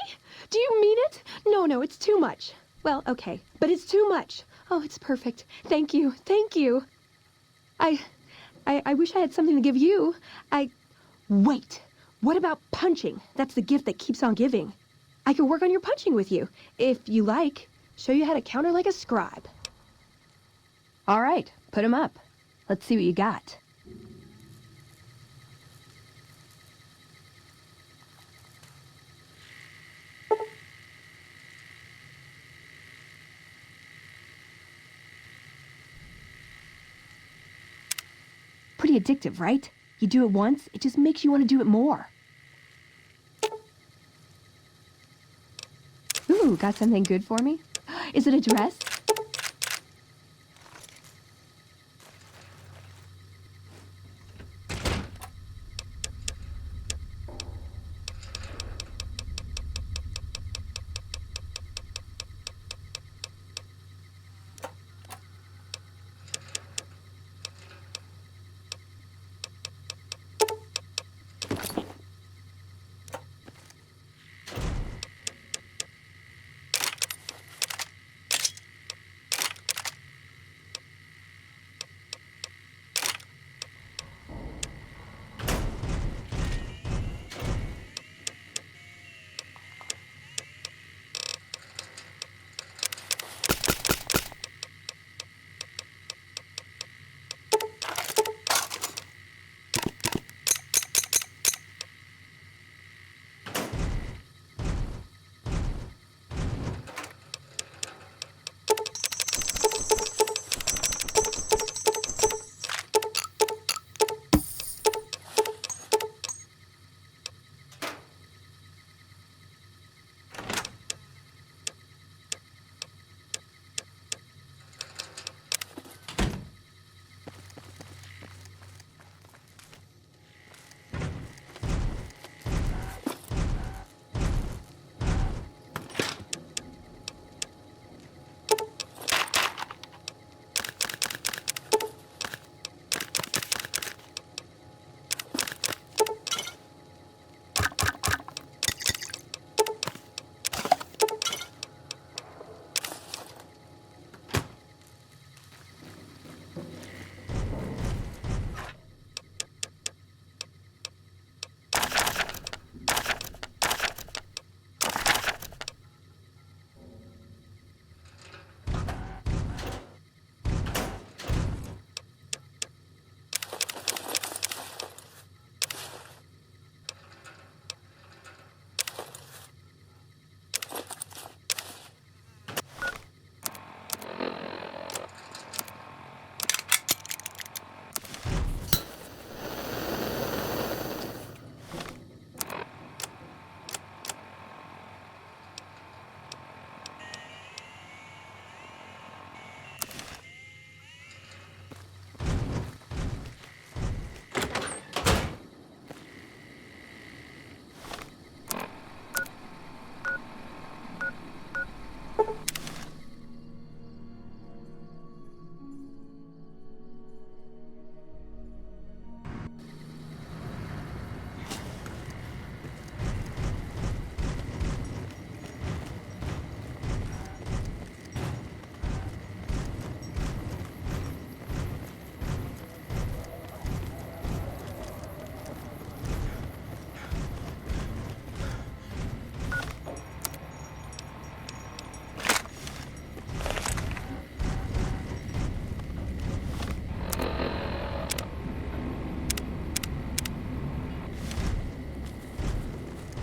Do you mean it? No, it's too much. Well, okay, but it's too much. Oh, it's perfect. Thank you, thank you. I wish I had something to give you. Wait, what about punching? That's the gift that keeps on giving. I could work on your punching with you, if you like. Show you how to counter like a scribe. All right, put 'em up. Let's see what you got. Pretty addictive, right? You do it once, it just makes you want to do it more. Ooh, got something good for me? Is it a dress?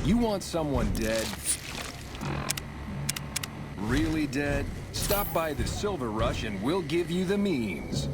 You want someone dead? Really dead? Stop by the Silver Rush and we'll give you the means.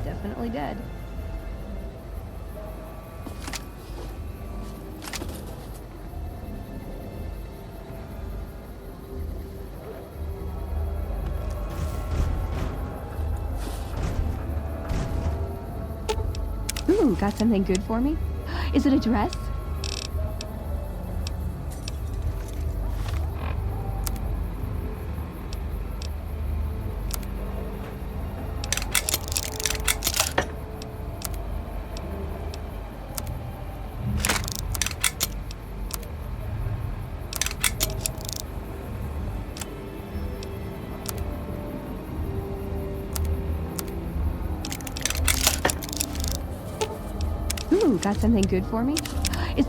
Definitely dead. Ooh, got something good for me? Is it a dress? Ooh, got something good for me? Is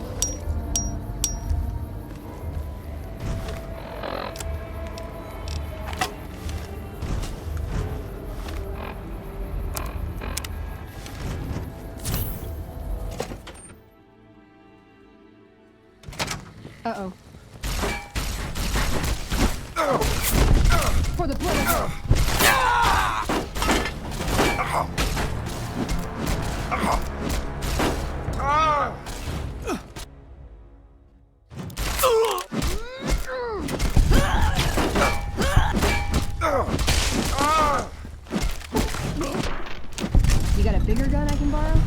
Uh-oh. For the blood. You got a bigger gun I can borrow?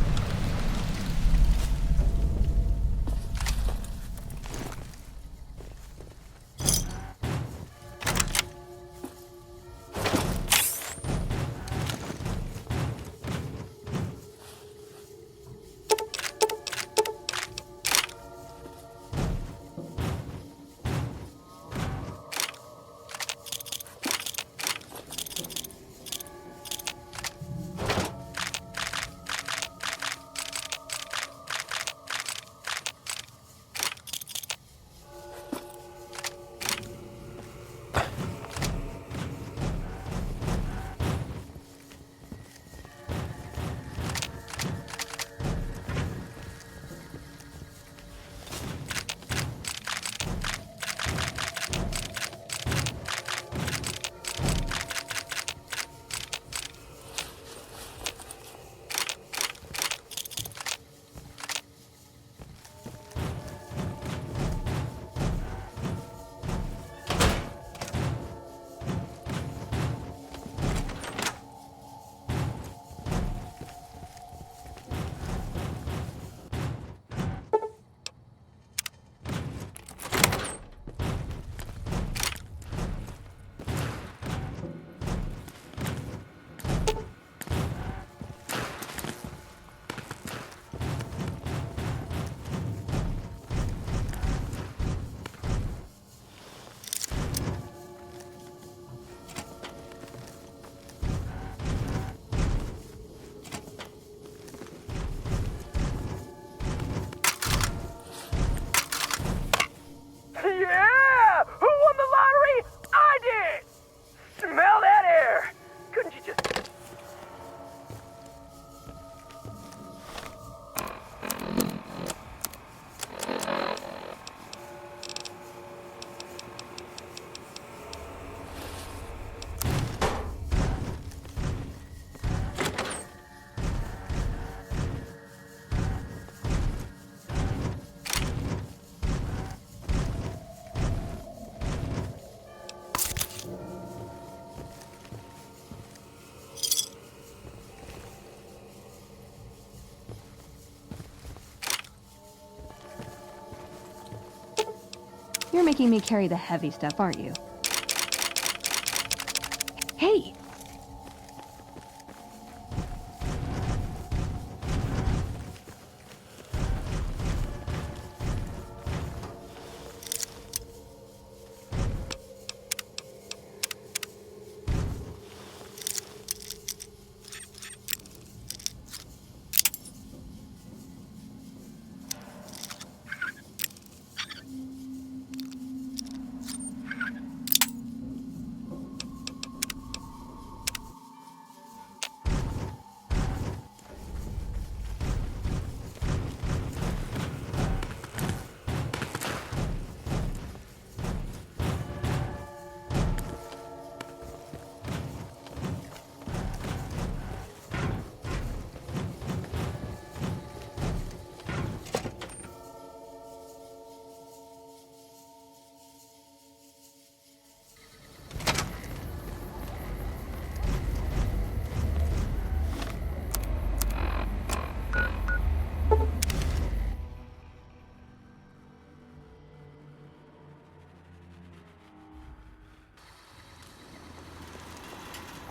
making me carry the heavy stuff, aren't you? Hey!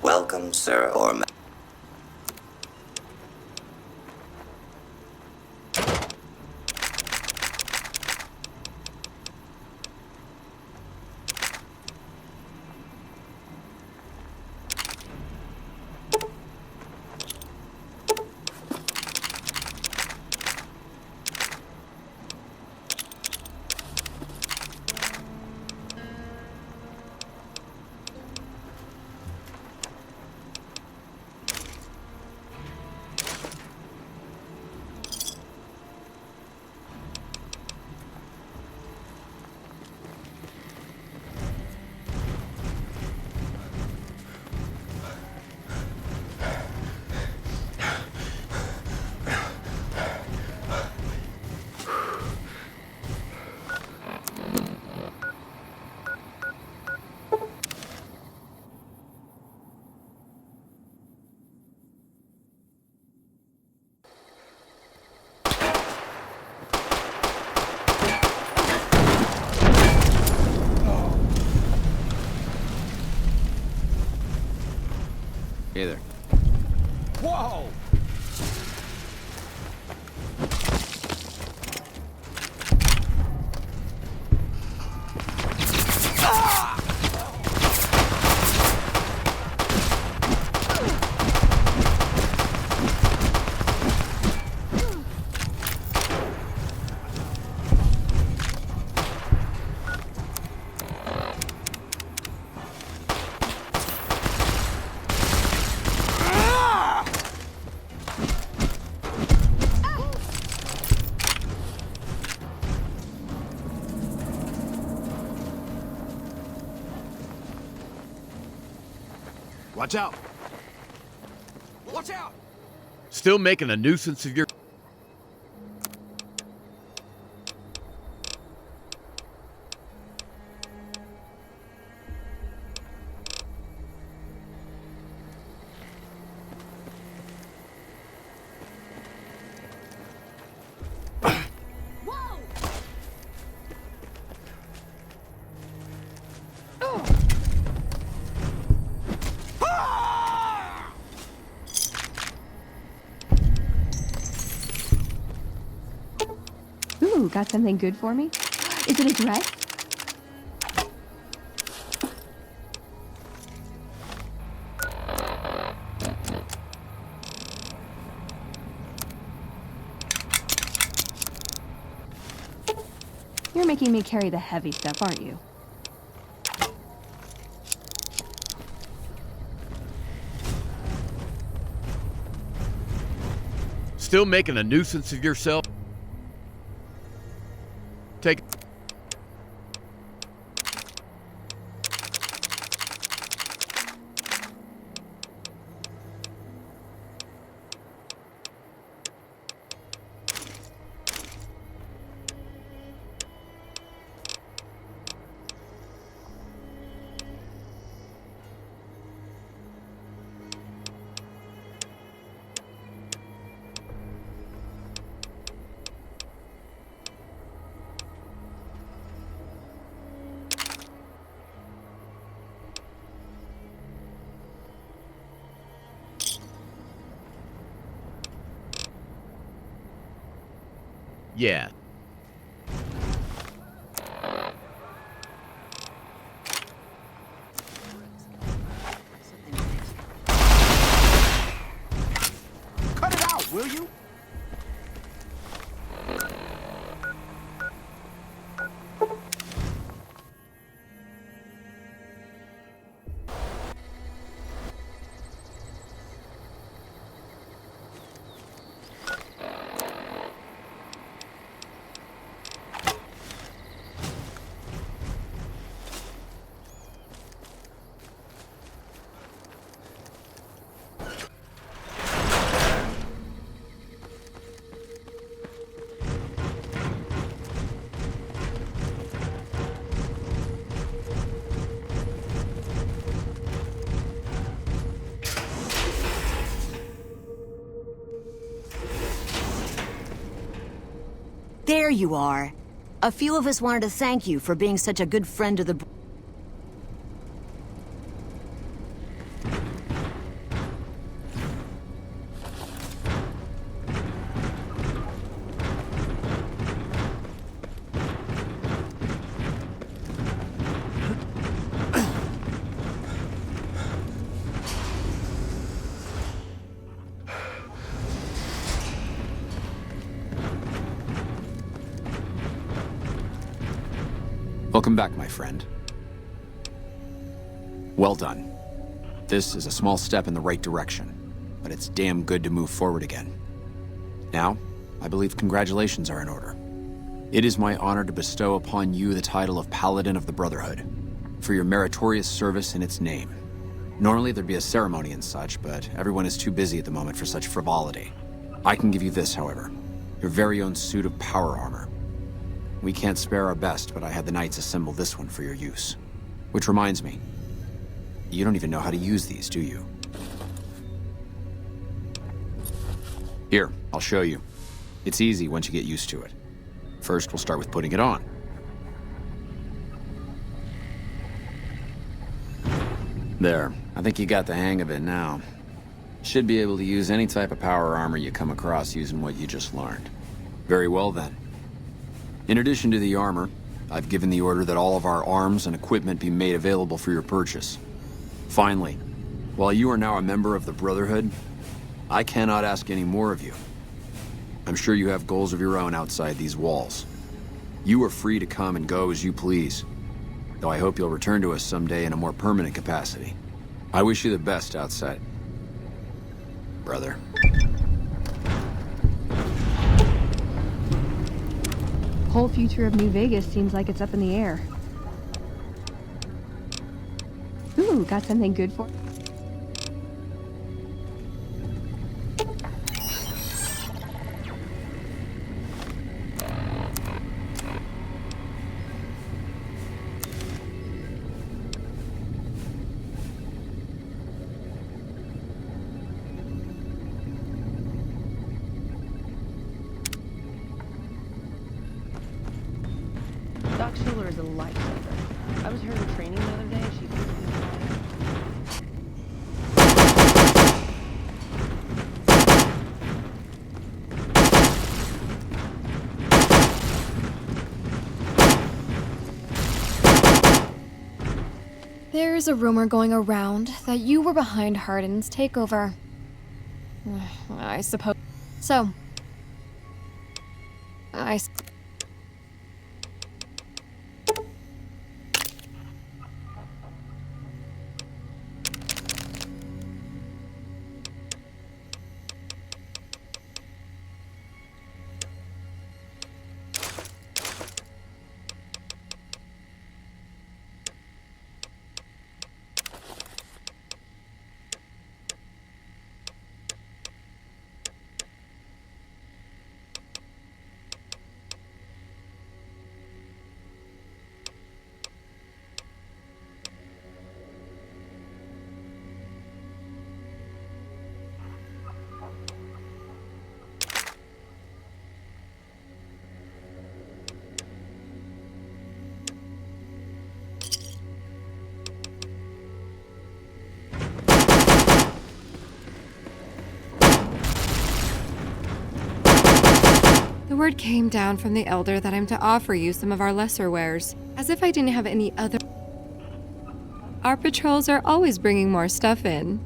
Welcome, sir or ma- Hey there. Whoa! Watch out! Watch out! Still making a nuisance of your... Ooh, got something good for me? Is it a dress? You're making me carry the heavy stuff, aren't you? Still making a nuisance of yourself? Take... Yeah. Cut it out, will you? There you are. A few of us wanted to thank you for being such a good friend to the... Welcome back, my friend. Well done. This is a small step in the right direction, but it's damn good to move forward again. Now, I believe congratulations are in order. It is my honor to bestow upon you the title of Paladin of the Brotherhood, for your meritorious service in its name. Normally there'd be a ceremony and such, but everyone is too busy at the moment for such frivolity. I can give you this, however, your very own suit of power armor. We can't spare our best, but I had the knights assemble this one for your use. Which reminds me, you don't even know how to use these, do you? Here, I'll show you. It's easy once you get used to it. First, we'll start with putting it on. There, I think you got the hang of it now. Should be able to use any type of power armor you come across using what you just learned. Very well then. In addition to the armor, I've given the order that all of our arms and equipment be made available for your purchase. Finally, while you are now a member of the Brotherhood, I cannot ask any more of you. I'm sure you have goals of your own outside these walls. You are free to come and go as you please, though I hope you'll return to us someday in a more permanent capacity. I wish you the best outside, brother. Whole future of New Vegas seems like it's up in the air. Ooh, got something good for... Doc Schiller is a lifesaver. I was her in training the other day. She There's a rumor going around that you were behind Hardin's takeover. I suppose. So. word came down from the Elder that I'm to offer you some of our lesser wares, as if I didn't have any other. Our patrols are always bringing more stuff in.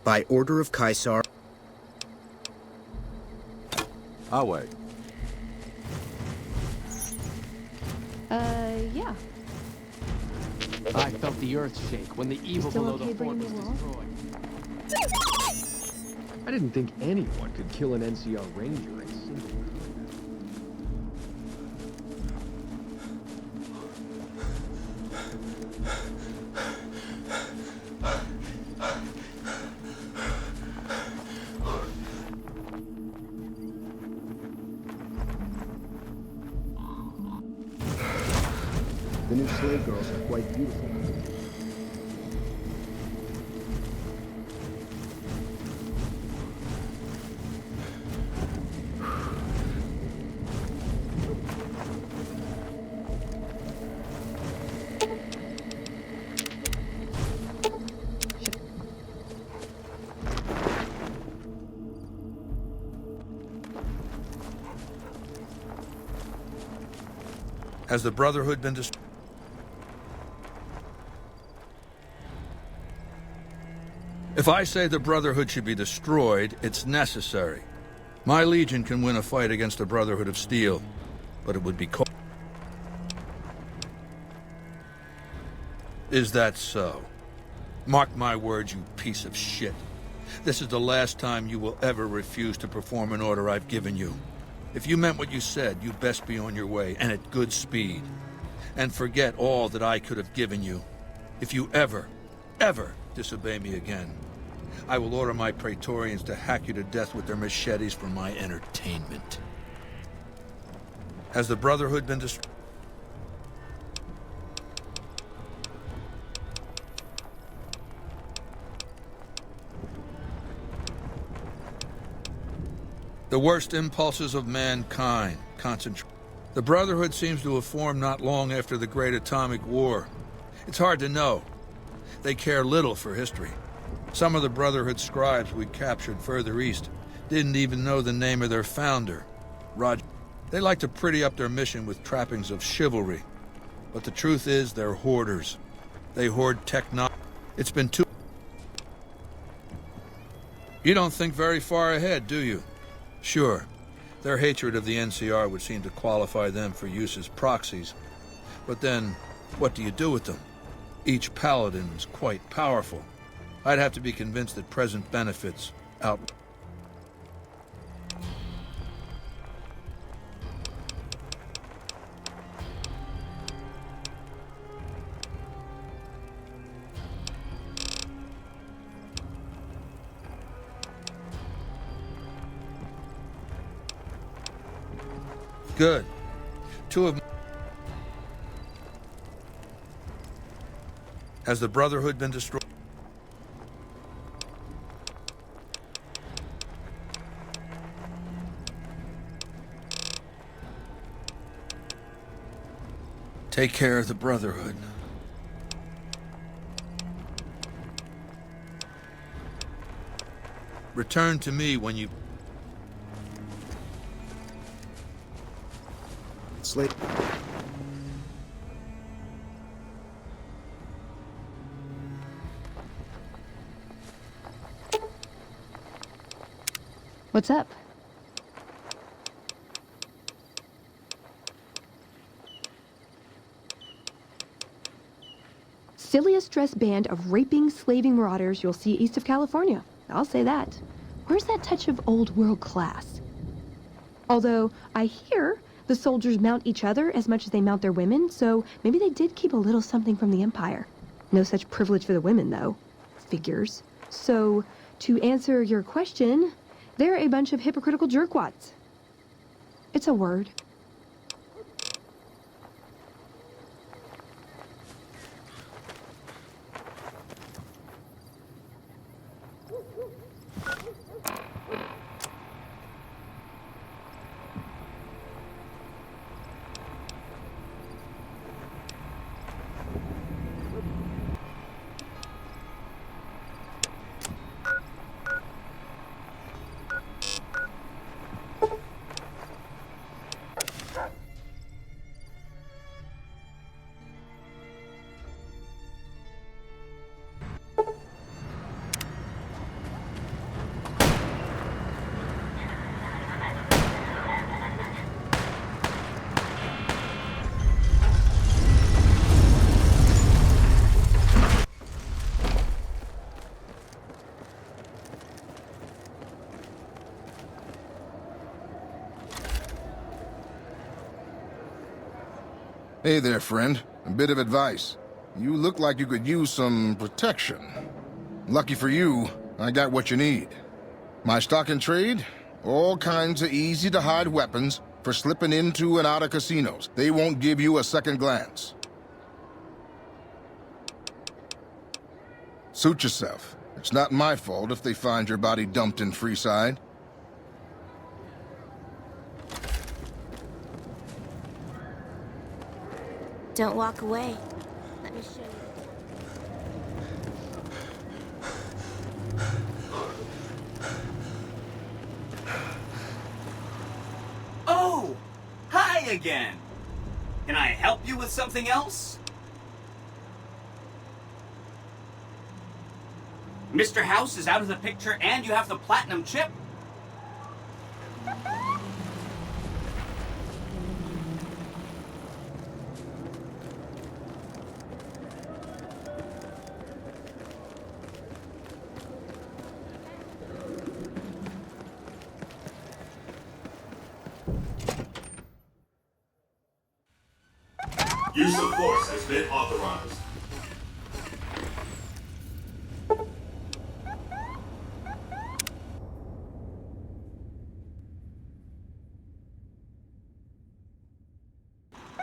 By order of Caesar. I'll wait. Yeah. I felt the earth shake when the evil Still below okay the fort bringing was me along? destroyed. I didn't think anyone could kill an NCR ranger in single combat. The new slave girls are quite beautiful. Has the Brotherhood been destroyed? If I say the Brotherhood should be destroyed, it's necessary. My Legion can win a fight against the Brotherhood of Steel, but it would be cold. Is that so? Mark my words, you piece of shit. This is the last time you will ever refuse to perform an order I've given you. If you meant what you said, you'd best be on your way, and at good speed. And forget all that I could have given you. If you ever disobey me again, I will order my Praetorians to hack you to death with their machetes for my entertainment. Has the Brotherhood been destroyed? The worst impulses of mankind concentrate. The Brotherhood seems to have formed not long after the Great Atomic War. It's hard to know. They care little for history. Some of the Brotherhood scribes we captured further east didn't even know the name of their founder, Roger. They like to pretty up their mission with trappings of chivalry. But the truth is, they're hoarders. They hoard technology. It's been too... You don't think very far ahead, do you? Sure, their hatred of the NCR would seem to qualify them for use as proxies. But then, what do you do with them? Each paladin is quite powerful. I'd have to be convinced that present benefits out... Good. Two of... Has the Brotherhood been destroyed? Take care of the Brotherhood. Return to me when you... Slate. What's up? Silliest dressed band of raping, slaving marauders you'll see east of California. I'll say that. Where's that touch of old world class? Although, I hear the soldiers mount each other as much as they mount their women, so maybe they did keep a little something from the Empire. No such privilege for the women, though. Figures. So, to answer your question, they're a bunch of hypocritical jerkwads. It's a word. Hey there, friend. A bit of advice. You look like you could use some protection. Lucky for you, I got what you need. My stock and trade? All kinds of easy-to-hide weapons for slipping into and out of casinos. They won't give you a second glance. Suit yourself. It's not my fault if they find your body dumped in Freeside. Don't walk away. Let me show you. Oh! Hi again! Can I help you with something else? Mr. House is out of the picture and you have the platinum chip? Use of force has been authorized.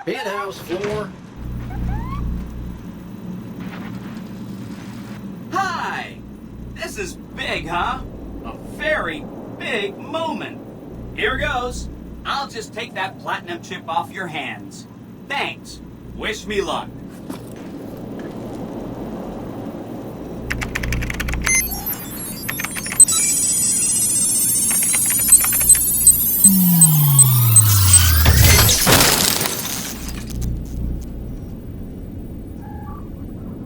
Penthouse floor. Hi! This is big, huh? A very big moment. Here goes. I'll just take that platinum chip off your hands. Thanks. Wish me luck.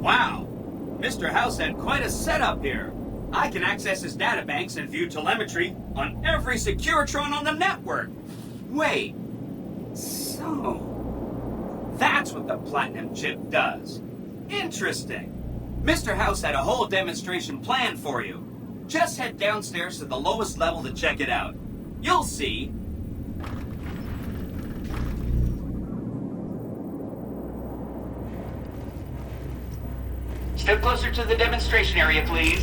Wow, Mr. House had quite a setup here. I can access his databanks and view telemetry on every Securitron on the network. Wait, so... that's what the platinum chip does. Interesting. Mr. House had a whole demonstration planned for you. Just head downstairs to the lowest level to check it out. You'll see. Step closer to the demonstration area, please.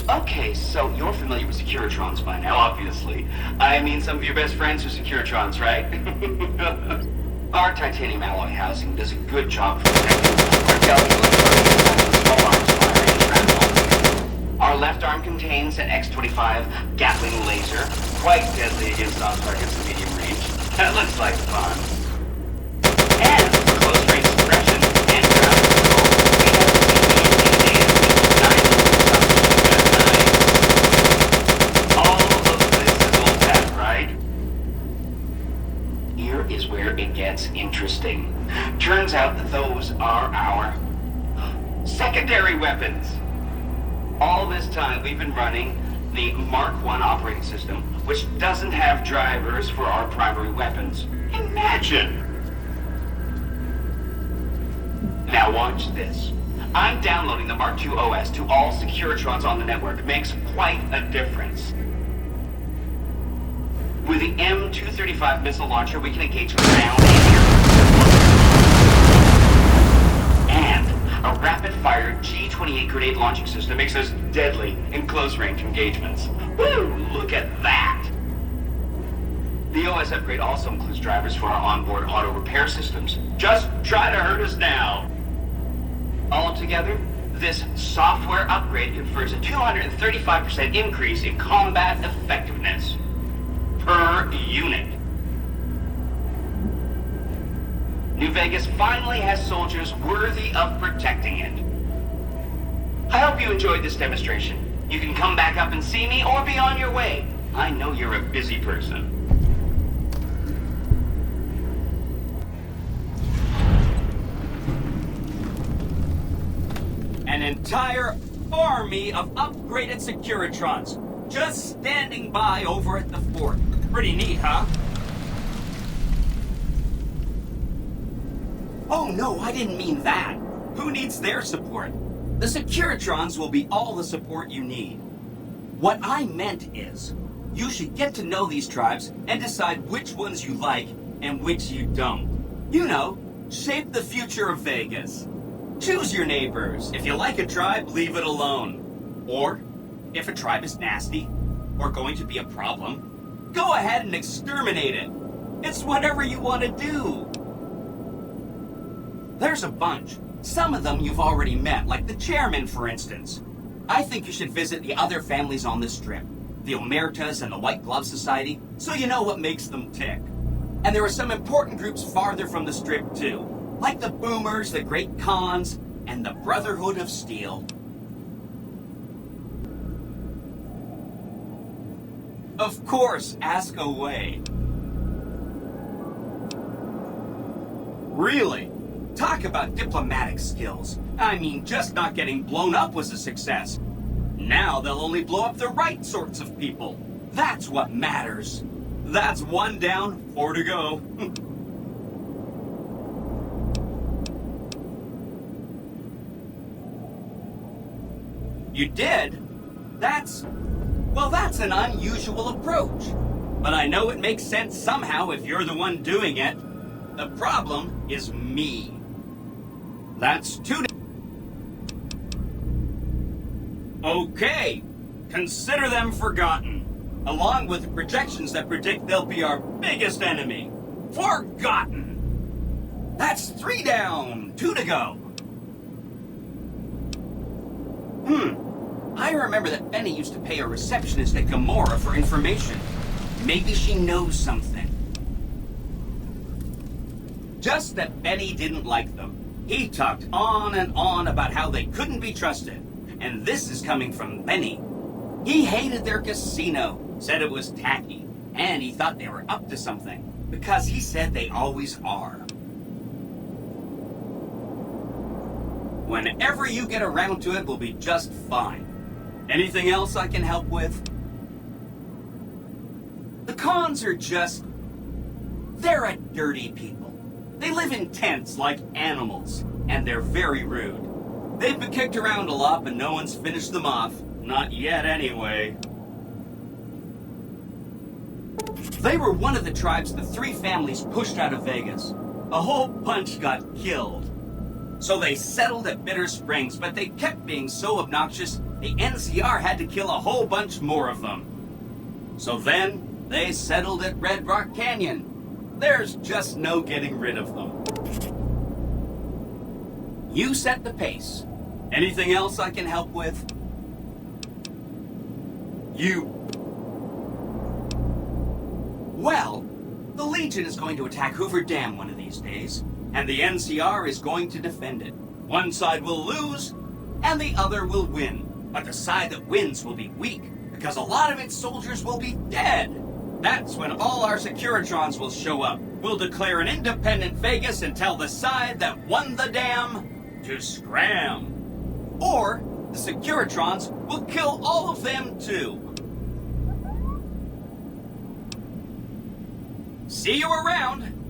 Okay, so you're familiar with Securitrons by now, obviously. I mean, some of your best friends are Securitrons, right? Our titanium alloy housing does a good job of protecting our galvanized small arms fire and shrapnel. Our left arm contains an X-25 Gatling laser, quite deadly against soft targets in medium range. That looks like fun. And for close-range suppression and ground control, we have the TDND data, 9 all of this is old hat, right? Here is where it gets interesting. Turns out that those are our secondary weapons. All this time we've been running the Mark I operating system, which doesn't have drivers for our primary weapons. Imagine! Now watch this. I'm downloading the Mark II OS to all Securitrons on the network. It makes quite a difference. With the M235 missile launcher, we can engage ground and air. And a rapid-fire G-28 grenade launching system makes us deadly in close-range engagements. Woo! Look at that! The OS upgrade also includes drivers for our onboard auto repair systems. Just try to hurt us now! Altogether, this software upgrade confers a 235% increase in combat effectiveness per unit. New Vegas finally has soldiers worthy of protecting it. I hope you enjoyed this demonstration. You can come back up and see me or be on your way. I know you're a busy person. An entire army of upgraded Securitrons just standing by over at the fort. Pretty neat, huh? Oh no, I didn't mean that. Who needs their support? The Securitrons will be all the support you need. What I meant is, you should get to know these tribes and decide which ones you like and which you don't. You know, shape the future of Vegas. Choose your neighbors. If you like a tribe, leave it alone. Or, if a tribe is nasty, or going to be a problem, go ahead and exterminate it. It's whatever you want to do. There's a bunch. Some of them you've already met, like the chairman, for instance. I think you should visit the other families on the Strip, the Omertas and the White Glove Society, so you know what makes them tick. And there are some important groups farther from the Strip, too, like the Boomers, the Great Khans, and the Brotherhood of Steel. Of course, ask away. Really? Talk about diplomatic skills. I mean, just not getting blown up was a success. Now they'll only blow up the right sorts of people. That's what matters. That's 1 down, 4 to go. You did? That's an unusual approach. But I know it makes sense somehow if you're the one doing it. The problem is me. That's 2. Okay. Consider them forgotten. Along with the projections that predict they'll be our biggest enemy. Forgotten. That's 3 down, 2 to go. I remember that Benny used to pay a receptionist at Gamora for information. Maybe she knows something. Just that Benny didn't like them. He talked on and on about how they couldn't be trusted. And this is coming from Benny. He hated their casino, said it was tacky, and he thought they were up to something, because he said they always are. Whenever you get around to it, we'll be just fine. Anything else I can help with? The Khans are just... they're a dirty people. They live in tents like animals, and they're very rude. They've been kicked around a lot, but no one's finished them off. Not yet, anyway. They were one of the tribes the 3 families pushed out of Vegas. A whole bunch got killed. So they settled at Bitter Springs, but they kept being so obnoxious, the NCR had to kill a whole bunch more of them. So then, they settled at Red Rock Canyon. There's just no getting rid of them. You set the pace. Anything else I can help with? Well, the Legion is going to attack Hoover Dam one of these days, and the NCR is going to defend it. One side will lose, and the other will win. But the side that wins will be weak, because a lot of its soldiers will be dead. That's when all our Securitrons will show up. We'll declare an independent Vegas and tell the side that won the dam to scram. Or the Securitrons will kill all of them too. See you around!